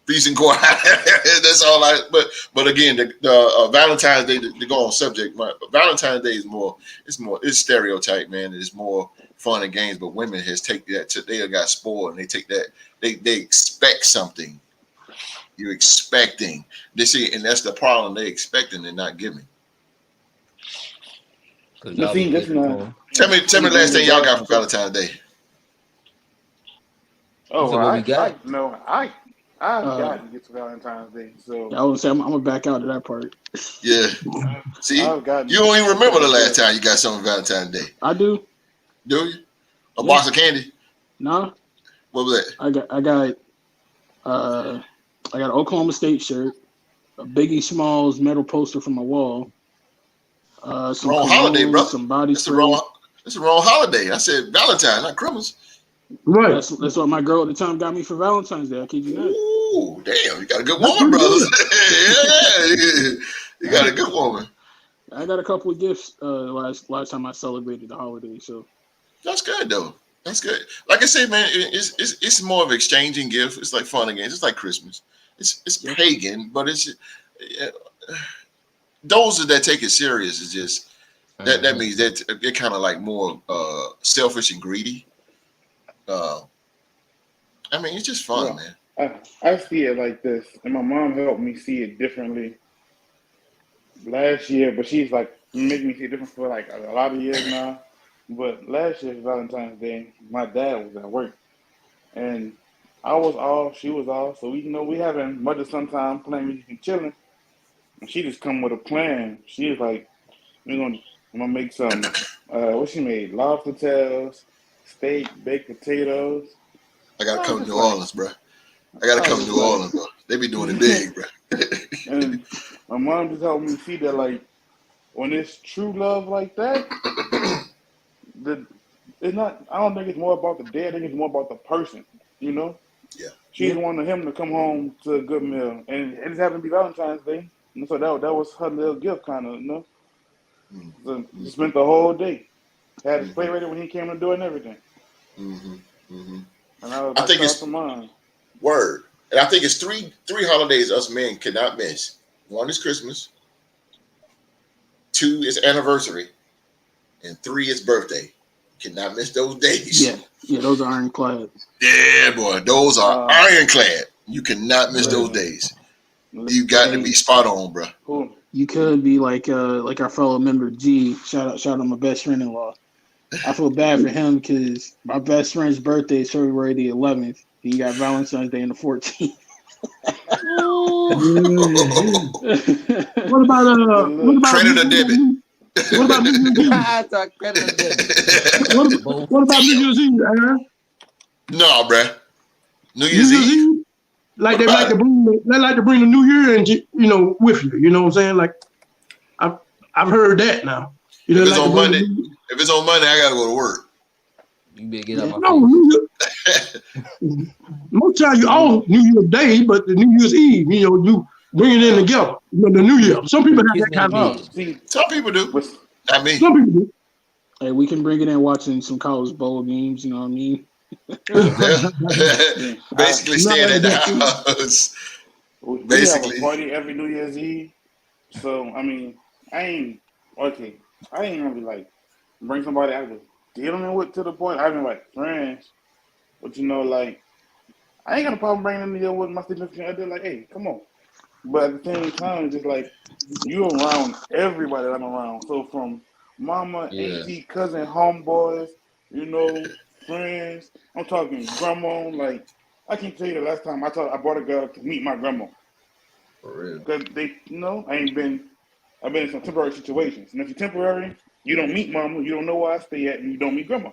Peace and quiet. That's all I. But again, the Valentine's Day to go on subject. Valentine's Day is more. It's stereotype, man. It's more fun and games. But women has taken that. They got spoiled, and they take that. They expect something. You're expecting. They see, and that's the problem. They expecting and not giving. Tell me the last thing y'all got for Valentine's Day. Oh, well, I got to get to Valentine's Day. So I would say I'm gonna back out of that part. Yeah. See, you don't even remember the last time you got something Valentine's Day. I do. Do you? A box of candy? No. What was that? I got an Oklahoma State shirt, a Biggie Smalls metal poster for my wall. Some wrong holiday, brother. Some body spray. It's the wrong holiday. I said Valentine, not Christmas. Right. That's what my girl at the time got me for Valentine's Day. I kid you not. Ooh, damn! You got a good woman, brother. Yeah, you got a good woman. I got a couple of gifts last time I celebrated the holiday. So that's good though. That's good. Like I said, man, it's more of exchanging gifts. It's like fun again. It's like Christmas. It's pagan, but it's those that take it serious is just that means that they're kind of like more selfish and greedy. I mean, it's just fun, man. I see it like this, and my mom helped me see it differently last year, but she's like making me see it different for like a lot of years now. But last year, Valentine's Day, my dad was at work, and I was off, she was off, so we having mother sometime playing music and chilling. And she just come with a plan. She was like, we're gonna make some what she made? Lobster tails, steak, baked potatoes. I gotta I was come to just New like Orleans, bro. I gotta I was come to just New like Orleans, bro. They be doing it big, bro. and my mom just helped me see that like when it's true love like that, the it's not I don't think it's more about the day, I think it's more about the person, you know? Yeah. She's Yeah. wanting him to come home to a good meal. And it just happened to be Valentine's Day. And so that was her little gift kinda, you know? So Mm-hmm. she spent the whole day. Had his plate Mm-hmm. ready when he came to do it and everything. Mm-hmm. Mm-hmm. And I was I like, think shout out to it's mine. word, and I think it's three holidays us men cannot miss. One is Christmas, two is anniversary, and three is birthday. Cannot miss those days. Yeah. Yeah. Those are ironclad. Yeah, boy, those are Uh, ironclad. You cannot miss those listen, days. You got to be Hey, spot on, bro. who? you could be like our fellow member G. Shout out my best friend in law. I feel bad for him because my best friend's birthday is February the 11th. He got Valentine's Day on the 14th. Ooh. What about But what look, about Credit or debit? what about New Year's Eve? I talk credit or debit. Both. What about New Year's Eve, Aaron? No, bro. New New Year's Year's Eve? Eve, like What about it? they like to bring the New Year and with you. You know what I'm saying? Like I've I've heard that now. You If know, it's like to on bring the Monday, New if it's on Monday, I gotta go to work. You better get out Yeah. my No, face. New Year. Most times you um, off New Year's Day, but the New Year's Eve, you bring it in Yeah. together. The New Year. Some people have Kiss that me in the kind of. no, bed. see, Some people do. but Not me. Some people do. Hey, we can bring it in watching some college bowl games. You know what I mean? Yeah. see, Basically Not staying like at the that. house. we have a Basically. party every New Year's Eve. So I mean, I ain't okay. I ain't gonna be like bring somebody I was dealing with to the point. I been like friends, but like I ain't got a problem bringing them together with my significant other. Like, hey, come on. But at the same time, it's just like you around everybody that I'm around. So from mama, Yeah. auntie, cousin, homeboys, friends. I'm talking grandma. Like I can't tell you the last time I brought a girl to meet my grandma For real. because I've been in some temporary situations. And if you're temporary, you don't meet mama, you don't know where I stay at, and you don't meet grandma.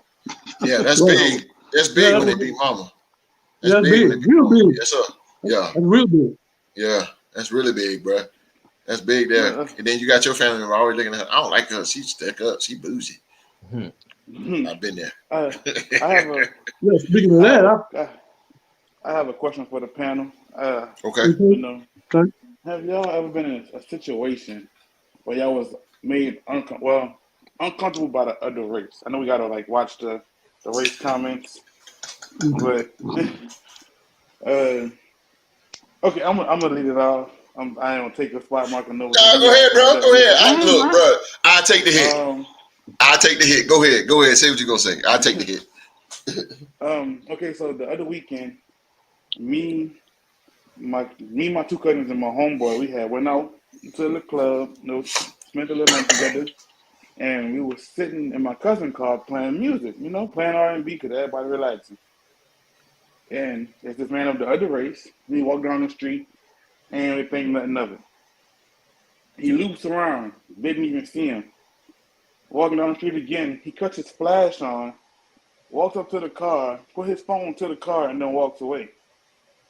Yeah, that's Right. big. That's Yeah, big when they beat mama. That's that's big when big. they beat Real mama. big. Yes, sir. Yeah. That's real big. Yeah. That's really big, bro. That's big there. Uh, And then you got your family member always looking at her. I don't like her. She stuck up. She bougie. Hmm. I've been there. I have a Yeah, speaking of I have that, I have a question for the panel. Okay. You okay, know, okay. have y'all ever been in a situation where y'all was made uncomfortable by the other race? I know we gotta like watch the race comments, but uh, okay, I'm gonna lead it off. I ain't gonna take a spot mark and know what to Nah, lead go ahead, off and bro. whatever. Go ahead. But Look, bro. I take the hit. um I take the hit. Go ahead. Go ahead. Say what you're gonna say. I take the hit. okay, so the other weekend, me my two cousins and my homeboy, we had went out to the club, spent a little night together, and we were sitting in my cousin car playing music, playing R&B because everybody relaxing. And there's this man of the other race. He walked down the street and we think nothing of it. He loops around, didn't even see him. Walking down the street again, he cuts his flash on, walks up to the car, put his phone to the car, and then walks away.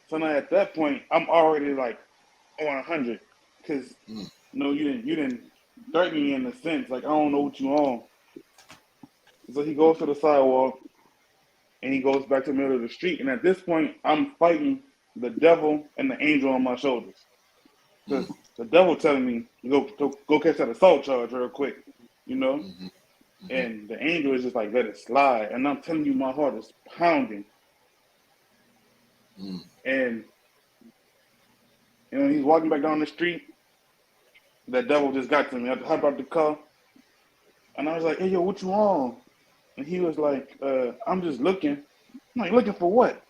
So now at that point, I'm already like on 100 because Mm, you didn't threaten me in a sense like I don't know what you on. So he goes to the sidewalk and he goes back to the middle of the street. And at this point, I'm fighting the devil and the angel on my shoulders mm, because the devil telling me go catch that assault charge real quick, you know. mhm, mhm, And the angel is just like let it slide. And I'm telling you, my heart is pounding. mm, And he's walking back down the street. That devil just got to me. I hop out the car and I was like, "Hey, yo, what you on?" And he was like, "I'm just looking." I'm like, "Looking for what?"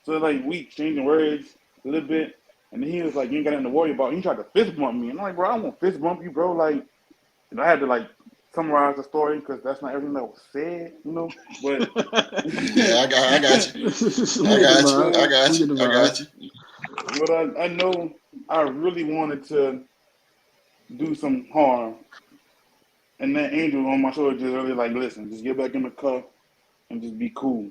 So like we exchanging words a little bit, and then he was like, "You ain't got nothing to worry about." He tried to fist bump me, and I'm like, "Bro, I won't fist bump you, bro." Like, I had to like summarize the story because that's not everything that was said, you know. But Yeah, I got you. We get the vibe. I got We you. get the I vibe. got you. but I know I really wanted to do some harm, and that angel on my shoulder just really like, listen, just get back in the car and just be cool.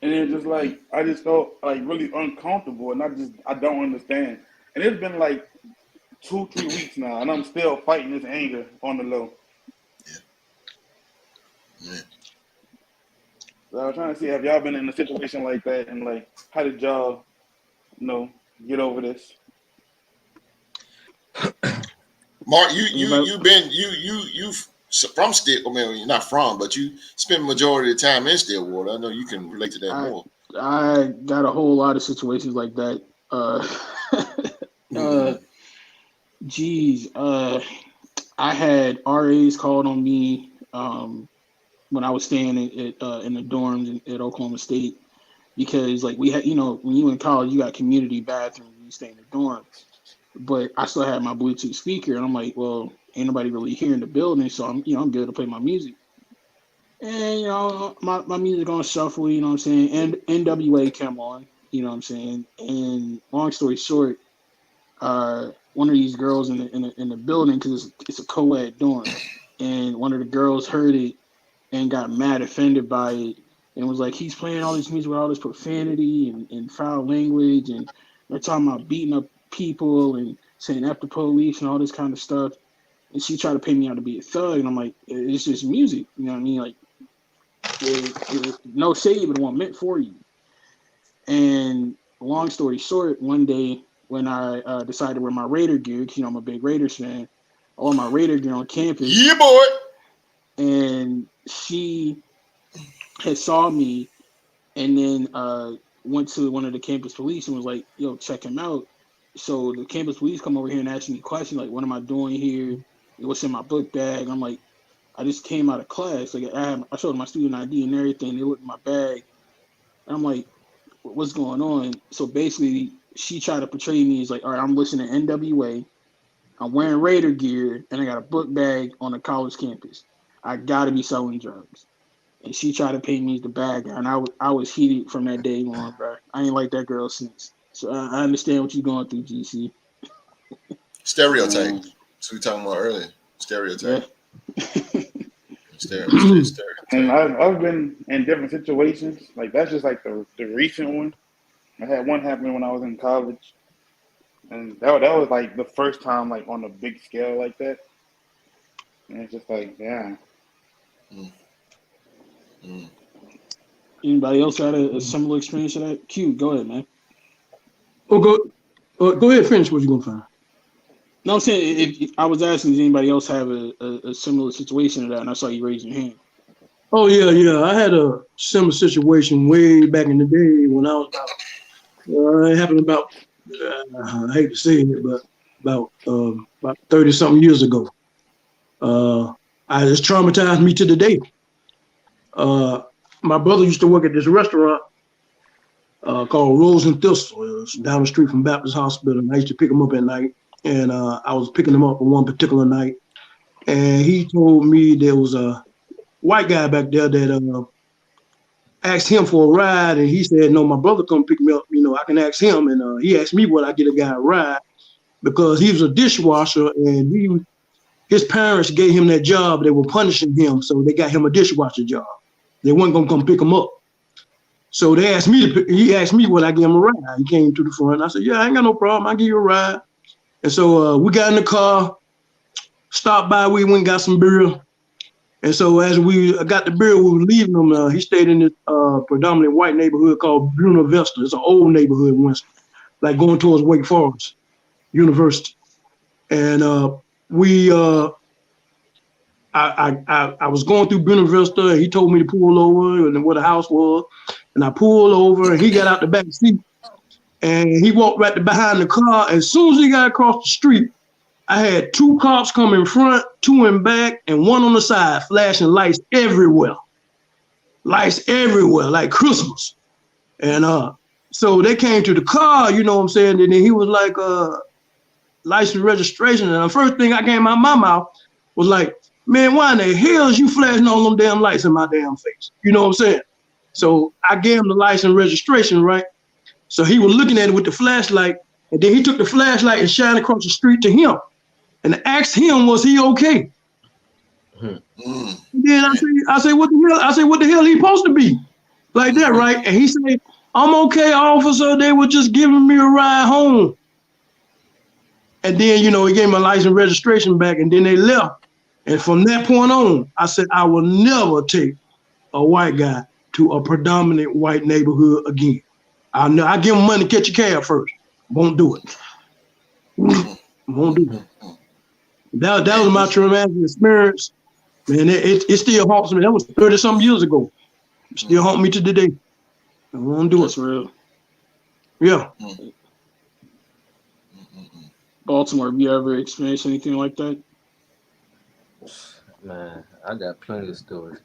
And it's just like I just felt like really uncomfortable, and I don't understand. And it's been like 2, 3 weeks now, and I'm still fighting this anger on the low. Yeah. So I was trying to see, have y'all been in a situation like that, and like how did y'all, get over this? Mark, Anybody? you been you from Still. I mean, you're not from, but you spend majority of the time in Stillwater. I know you can relate to that I more. I got a whole lot of situations like that. Uh, geez, I had RAs called on me when I was staying in the dorms at Oklahoma State because like we had, when you in college, you got community bathrooms when you stay in the dorm. But I still had my Bluetooth speaker, and I'm like, well, ain't nobody really here in the building, so I'm good to play my music. And my music on shuffle, you know what I'm saying? And NWA came on, you know what I'm saying? And long story short, one of these girls in the building, because it's a co-ed dorm, and one of the girls heard it and got mad, offended by it, and was like, he's playing all this music with all this profanity and foul language, and they're talking about beating up people and saying F the police and all this kind of stuff. And she tried to pay me out to be a thug, and I'm like, it's just music, you know what I mean? Like, no shade, but it wasn't meant for you. And long story short, one day when I decided to wear my Raider gear, because I'm a big Raiders fan, I wore my Raider gear on campus, Yeah, boy. and she had saw me, and then went to one of the campus police and was like, "Yo, check him out." So the campus police come over here and ask me questions like, "What am I doing here? What's in my book bag?" I'm like, "I just came out of class. Like I showed them my student ID and everything. They looked at my bag, and I'm like, what's going on?" So basically, she tried to portray me as like, "All right, I'm listening to NWA. I'm wearing Raider gear, and I got a book bag on a college campus. I gotta be selling drugs." And she tried to paint me as the bad guy, and I was heated from that day on, bro. I ain't like that girl since. So I understand what you're going through, GC. Stereotype. Um, That's what we were talking about earlier. Stereotype. Yeah. and Stereotype. I've been in different situations. Like that's just like the recent one. I had one happen when I was in college, and that was like the first time like on a big scale like that. And it's just like, yeah. Mm, mm. Anybody else had a similar experience to that? Q, go ahead, man. Oh, go ahead, finish what you're gonna find. No, I'm saying if I was asking, does anybody else have a similar situation to that? And I saw you raise your hand. Oh yeah. I had a similar situation way back in the day when I was about. It happened about. I hate to say it, but about 30 something years ago. It's traumatized me to the day. Uh, my brother used to work at this restaurant called Rose and Thistle. It was down the street from Baptist Hospital, and I used to pick him up at night. And I was picking him up on one particular night, and he told me there was a white guy back there that asked him for a ride, and he said, "No, my brother come pick me up. I can ask him." And he asked me would I get a guy a ride because he was a dishwasher, and his parents gave him that job. They were punishing him, so they got him a dishwasher job. They weren't gonna come pick him up. So he asked me would I give him a ride. He came to the front. I said, "Yeah, I ain't got no problem. I'll give you a ride." And so we got in the car, stopped by, we went and got some beer. And so as we got the beer, we were leaving him. He stayed in this predominantly white neighborhood called Buena Vista. It's an old neighborhood in Winston, like going towards Wake Forest University. And we, I was going through Buena Vista, and he told me to pull over and where the house was. And I pulled over, and he got out the back seat, and he walked right behind the car. As soon as he got across the street, I had two cops come in front, two in back, and one on the side, flashing lights everywhere. Lights everywhere, like Christmas. And so they came to the car, you know what I'm saying? And then he was like, license registration. And the first thing I came out of my mouth was like, man, why in the hell is you flashing all them damn lights in my damn face? You know what I'm saying? So I gave him the license registration, right? So he was looking at it with the flashlight, and then he took the flashlight and shined across the street to him and asked him, was he okay? And then I say, what the hell? I say, what the hell he supposed to be? Like that, right? And he said, I'm okay, officer. They were just giving me a ride home. And then, you know, he gave me my license registration back, and then they left. And from that point on, I said, I will never take a white guy to a predominant white neighborhood again. I give him money to catch a cab first. Won't do it. Won't do it. That was my traumatic experience. Man, it still haunts me. That was 30-something years ago. It still haunts me to today. I won't do That's it. real. Yeah. Baltimore, have you ever experienced anything like that? Man, I got plenty of stories.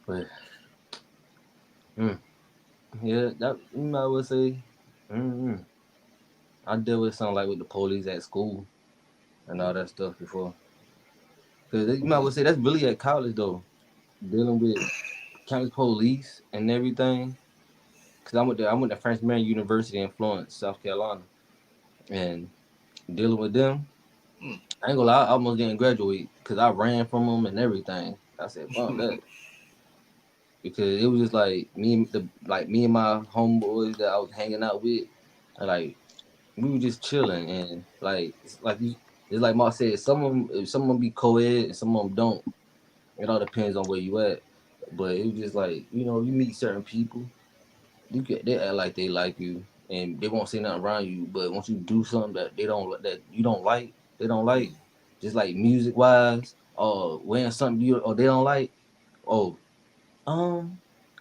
But yeah, that you might well say. I dealt with something like with the police at school and all that stuff before. Cause you might well say that's really at college though, dealing with county police and everything. Cause I went to French Marion University in Florence, South Carolina, and dealing with them. I ain't gonna lie, I almost didn't graduate because I ran from them and everything. I said, fuck that. Because it was just like me and my homeboys that I was hanging out with, and like we were just chilling, and it's like Mark said, some of them be co-ed and some of them don't. It all depends on where you at. But it was just like, you know, you meet certain people, they act like they like you, and they won't say nothing around you. But once you do something that you don't like, just like music wise, or wearing something they don't like.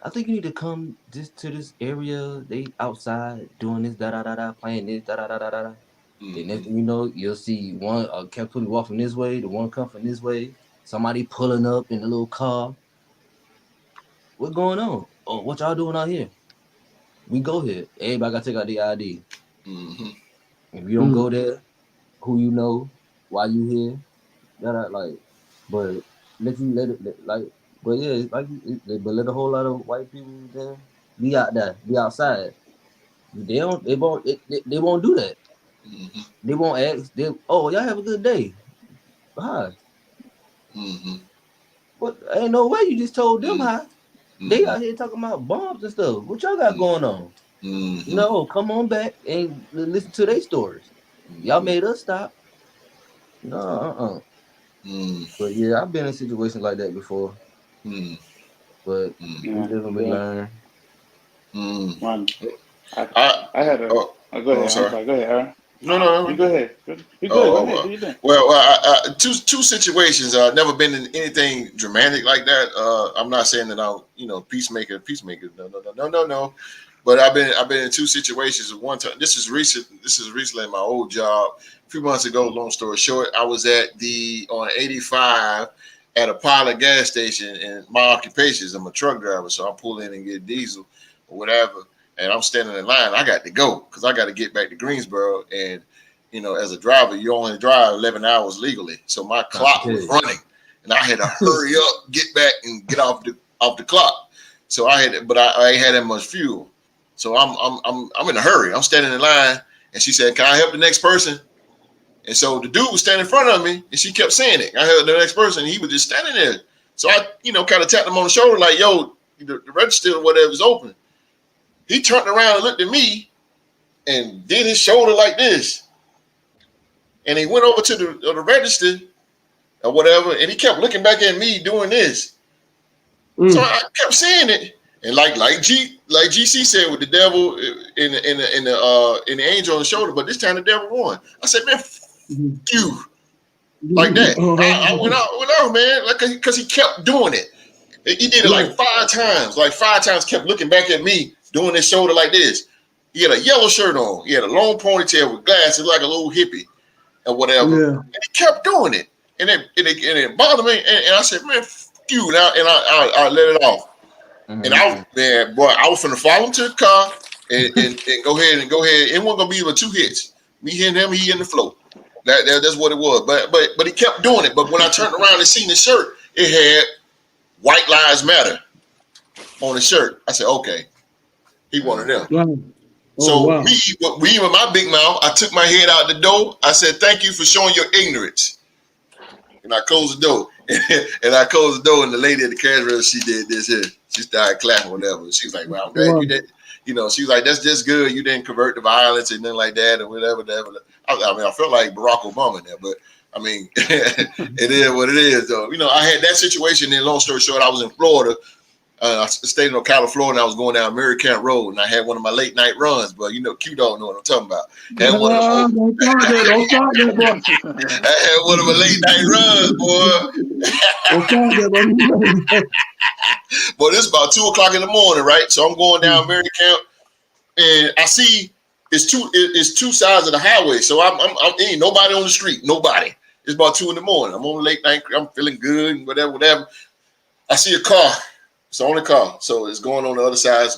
I think you need to come to this area. They outside doing this, da da da da, playing this, da da da da da. The next thing you know, you'll see one kept putting walking this way, the one come from this way. Somebody pulling up in a little car. What's going on? Oh, what y'all doing out here? We go here. Everybody gotta take out the ID. If you don't go there, who you know, why you here? That but but yeah, but let a whole lot of white people then be out there, be outside. They won't do that. They won't ask. Y'all have a good day. Hi. What? Ain't no way you just told them hi. They out here talking about bombs and stuff. What y'all got going on? No, come on back and listen to their stories. Y'all made us stop. No, But yeah, I've been in situations like that before. But we live and we learn. I had a. Go ahead. I'm sorry. Go ahead, Aaron. No. You go ahead. You go ahead. Do your thing. Well, two situations. I've never been in anything dramatic like that. I'm not saying that I'm, peacemaker. No. But I've been in two situations. One time, this is recently in my old job. A few months ago, long story short, I was on 85 at a pilot gas station, and my occupation is I'm a truck driver, so I pull in and get diesel or whatever, and I'm standing in line. I got to go because I got to get back to Greensboro, and as a driver, you only drive 11 hours legally, so my clock was running, and I had to hurry up, get back, and get off the clock. So I ain't had that much fuel. So I'm in a hurry. I'm standing in line, and she said, "Can I help the next person?" And so the dude was standing in front of me, and she kept saying it. I heard the next person, and he was just standing there. So I, kind of tapped him on the shoulder, like, "Yo, the register or whatever is open." He turned around and looked at me, and did his shoulder like this, and he went over to the register or whatever, and he kept looking back at me doing this. So I kept saying it. And like GC said with the devil in the angel on the shoulder, but this time the devil won. I said, "Man, you like that." I went out, man, like because he kept doing it. He did it like 5 times. Like 5 times, kept looking back at me, doing his shoulder like this. He had a yellow shirt on. He had a long ponytail with glasses, like a little hippie or whatever. Yeah. And he kept doing it, and it bothered me. And I said, "Man, you," and I let it off. And I was finna follow him to the car and go ahead. It wasn't gonna be but 2 hits. Me hitting him, he hitting the floor. That's what it was. But he kept doing it. But when I turned around and seen the shirt, it had White Lives Matter on the shirt. I said, okay, he one of them. Wow. So wow. me with my big mouth, I took my head out the door. I said, thank you for showing your ignorance. And I closed the door. And the lady at the cash register, she did this here. She started clapping, whatever. She was like, well, I'm glad you did. You know, she was like, that's just good. You didn't convert to violence and nothing like that or whatever. I felt like Barack Obama there, but I mean, it is what it is, though. You know, I had that situation. And long story short, I was in Florida. I stayed in Ocala, Florida, and I was going down Mary Camp Road, and I had one of my late night runs. But you know, Q-Dog know what I'm talking about. Had one of Don't start that, boy. I had one of my late night runs, boy. Don't start that, boy. But it's about 2 o'clock in the morning, right? So I'm going down Mary Camp, and I see it's two sides of the highway. So I'm ain't nobody on the street, nobody. It's about 2 in the morning. I'm on late night. I'm feeling good, and whatever. I see a car. It's the only car, so it's going on the other side.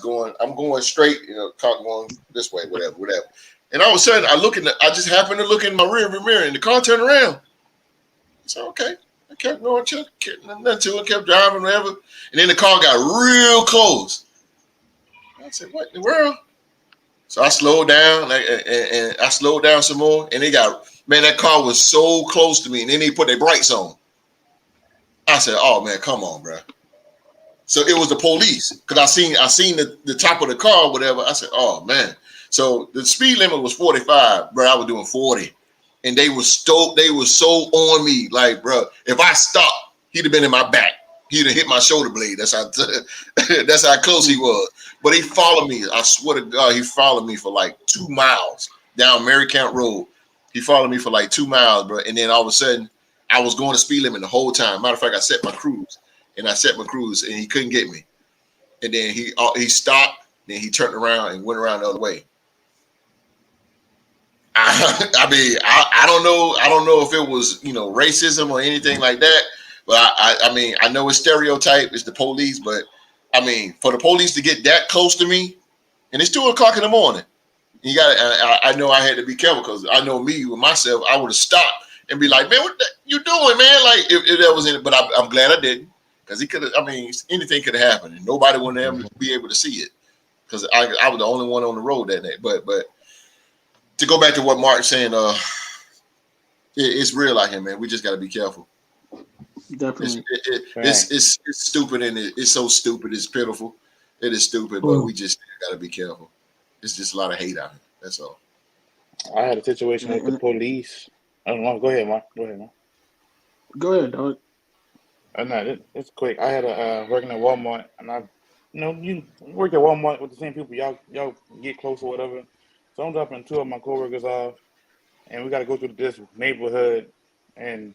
I'm going straight, you know, car going this way, whatever. And all of a sudden, I just happened to look in my rearview mirror, and the car turned around. I said, okay. I kept going, kept driving, whatever. And then the car got real close. I said, what in the world? So I slowed down, and I slowed down some more, and that car was so close to me, and then they put their brights on. I said, oh man, come on, bro. So it was the police because I seen the top of the car, whatever. I said, "Oh man!" So the speed limit was 45, bro. I was doing 40, and they were stoked. They were so on me, like, bro. If I stopped, he'd have been in my back. He'd have hit my shoulder blade. That's how close he was. But he followed me. I swear to God, he followed me for like 2 miles down Mary Camp Road. He followed me for like 2 miles, bro. And then all of a sudden, I was going to speed limit the whole time. Matter of fact, I set my cruise. And he couldn't get me. And then he stopped. Then he turned around and went around the other way. I don't know. I don't know if it was, you know, racism or anything like that. But I know it's stereotype. It's the police. But I mean, for the police to get that close to me, and it's 2 o'clock in the morning, I know I had to be careful because I know me with myself. I would have stopped and be like, man, what you doing, man? Like if that was in it. But I'm glad I didn't. Because he could have, anything could have happened, and nobody would ever be able to see it. Because I was the only one on the road that day. But to go back to what Mark's saying, it's real out here, man. We just got to be careful. Definitely, it's stupid, and it's so stupid. It's pitiful. It is stupid, but we just got to be careful. It's just a lot of hate out here. That's all. I had a situation with the police. I don't know. Go ahead, Mark. Go ahead, dog. No, it's quick. I had a working at Walmart, and you work at Walmart with the same people. Y'all get close or whatever. So I'm dropping 2 of my coworkers off, and we got to go through this neighborhood. And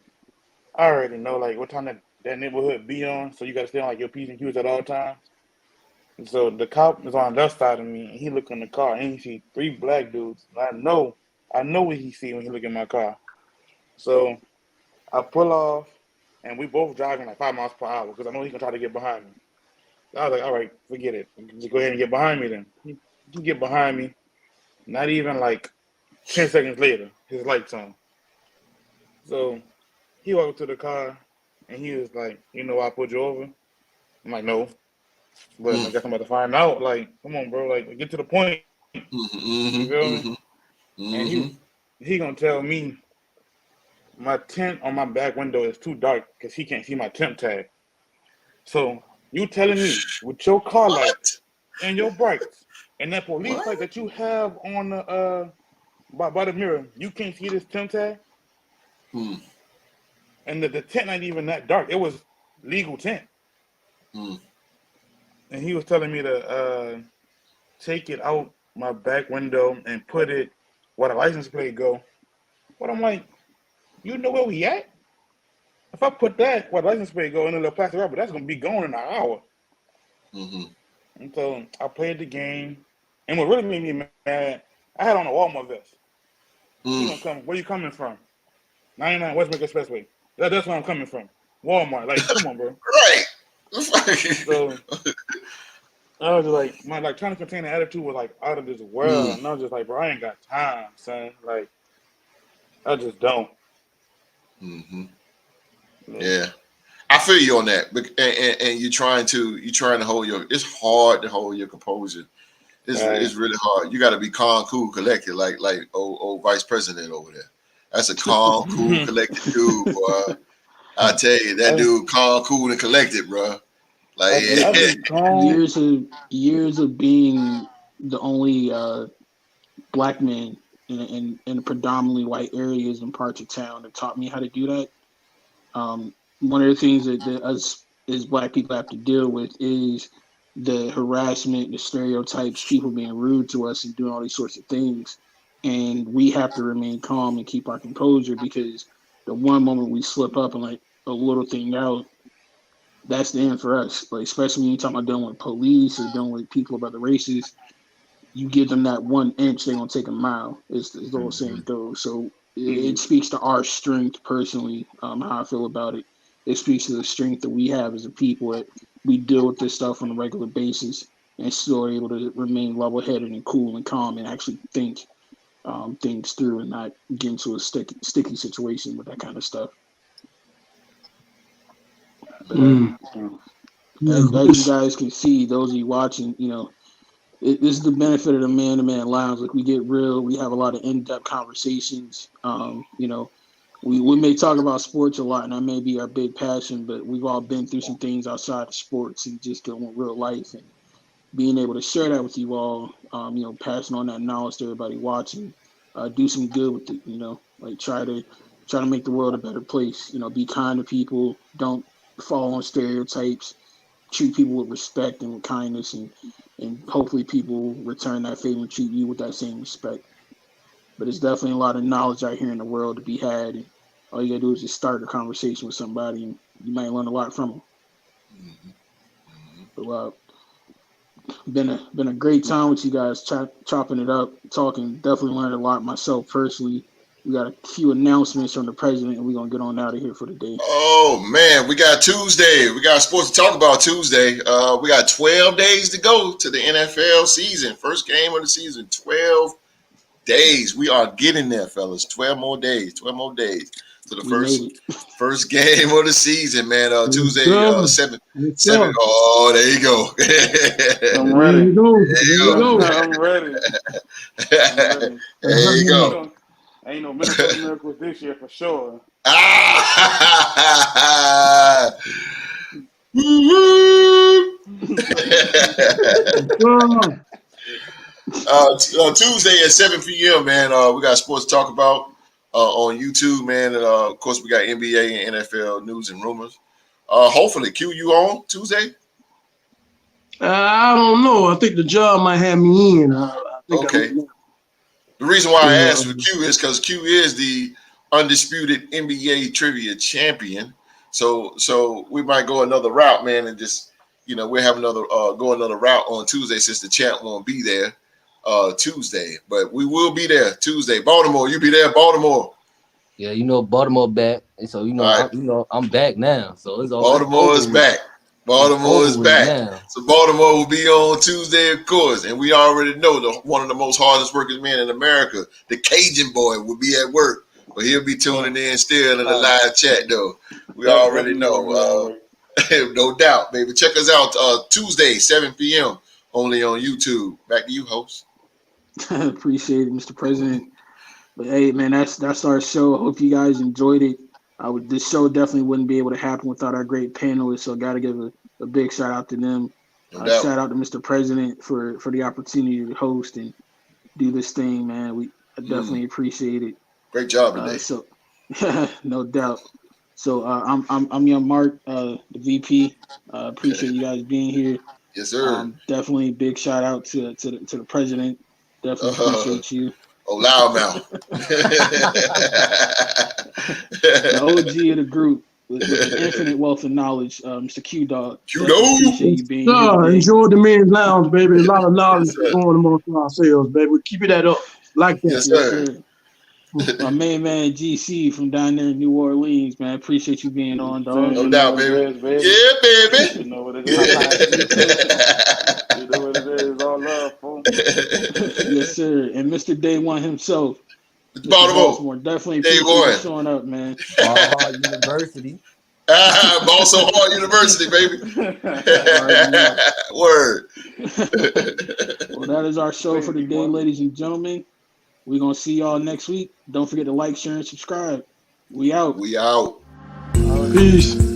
I already know like what time that neighborhood be on. So you got to stay on like your P's and Q's at all times. And so the cop is on the left side of me, and he look in the car, and he see 3 black dudes. And I know what he see when he look in my car. So I pull off. And we both driving like 5 miles per hour because I know he's gonna try to get behind me. So I was like, all right, forget it. Just go ahead and get behind me then. He get behind me. Not even like 10 seconds later, his lights on. So he walked to the car and he was like, you know why I pulled you over? I'm like, no. But I guess I'm about to find out. Like, come on, bro. Like, get to the point. You feel me? And he gonna tell me my tint on my back window is too dark because he can't see my temp tag. So you telling me with your car lights and your brights and that police light that you have on the by the mirror, you can't see this temp tag? And the tint ain't even that dark. It was legal tint. And he was telling me to take it out my back window and put it where the license plate go. But I'm like, you know where we at? If I put that where the license plate go in a little plastic rubber, that's gonna be gone in an hour. And so I played the game. And what really made me mad, I had on a Walmart vest. You gonna come? Where you coming from? 99 Westbrook Expressway. That's where I'm coming from. Walmart. Like, come on, bro. Right. So I was just like, trying to contain the attitude was like out of this world. And I was just like, bro, I ain't got time, son. Like, I just don't. Mm-hmm. Like, Yeah. I feel you on that, and you're trying to hold your. It's hard to hold your composure. right. It's really hard. You got to be calm, cool, collected, like old vice president over there. That's a calm, cool, collected dude, boy. I tell you, that I, dude calm, cool, and collected, bro. Like, I be calm. Years of being the only black man in predominantly white areas and parts of town that taught me how to do that. One of the things that us as black people have to deal with is the harassment, the stereotypes, people being rude to us and doing all these sorts of things. And we have to remain calm and keep our composure because the one moment we slip up and like a little thing out, that's the end for us. Like especially when you're talking about dealing with police or dealing with people of other races, you give them that 1 inch, they're gonna take a mile. Is the old saying goes. So it speaks to our strength personally. How I feel about it. It speaks to the strength that we have as a people that we deal with this stuff on a regular basis and still are able to remain level headed and cool and calm and actually think things through and not get into a sticky situation with that kind of stuff. But Mm. as you guys can see, those of you watching, this is the benefit of the man-to-man lounge. Like we get real, we have a lot of in-depth conversations. We may talk about sports a lot, and that may be our big passion. But we've all been through some things outside of sports and just dealing with real life, and being able to share that with you all. Passing on that knowledge to everybody watching. Do some good with it. Like try to make the world a better place. Be kind to people. Don't fall on stereotypes. Treat people with respect and with kindness, and hopefully people return that favor and treat you with that same respect. But it's definitely a lot of knowledge out here in the world to be had, and all you gotta do is just start a conversation with somebody, and you might learn a lot from them. But been a great time with you guys, chopping it up, talking. Definitely learned a lot myself personally. We got a few announcements from the president, and we're gonna get on out of here for the day. oh man, we got Tuesday. We got sports to talk about Tuesday. We got 12 days to go to the NFL season. First game of the season. 12 days. We are getting there, fellas. 12 more days. 12 more days to the We made it. first game of the season, man. Tuesday, 7. Sure. Oh, there you go. I'm There ready. you go. There you go. I'm ready. I'm ready. There you go. Ain't no Minnesota Miracles this year for sure. Ah! Tuesday at 7 p.m., man. We got sports to talk about on YouTube, man. And of course, we got NBA and NFL news and rumors. Hopefully, Q, you on Tuesday? I don't know. I think the job might have me in. I think Okay. The reason why I asked for Q is because Q is the undisputed NBA trivia champion. So we might go another route, man, and just we'll have another route on Tuesday since the champ won't be there Tuesday, but we will be there Tuesday. Baltimore, you be there, Baltimore. Yeah, Baltimore back, and so right. I'm back now. So it's all Baltimore is back. Baltimore is back. Now. So Baltimore will be on Tuesday, of course, and we already know one of the most hardest working men in America, the Cajun boy, will be at work, but he'll be tuning in still in the live chat though. We already know, no doubt, baby. Check us out Tuesday, 7 p.m. only on YouTube. Back to you, host. Appreciate it, Mr. President. But hey, man, that's our show. I hope you guys enjoyed it. This show definitely wouldn't be able to happen without our great panelists. So, got to give a big shout out to them. Shout out to Mr. President for the opportunity to host and do this thing, man. We definitely appreciate it. Great job today. So, no doubt. So, I'm Young Mark, the VP. Appreciate you guys being here. Yes, sir. Definitely big shout out to the president. Definitely appreciate you. Oh, loudmouth. The OG of the group with an infinite wealth of knowledge, Mr. Q Dog. Appreciate you being here. Enjoy the men's lounge, baby. A lot of knowledge going amongst ourselves, baby. We keep it that up like that. Yes, sir. My main man GC from down there in New Orleans, man. Appreciate you being on, dog. No doubt, baby. Yeah, baby. You know what it is. You know what it is. All love, folks. Yes, sir. And Mr. Day One himself, Baltimore. Definitely Day appreciate you one. showing up, man. Harvard University. Also Hard University, baby. Word. Well, that is our show for the day, ladies and gentlemen. We're going to see y'all next week. Don't forget to like, share, and subscribe. We out. We out. Peace.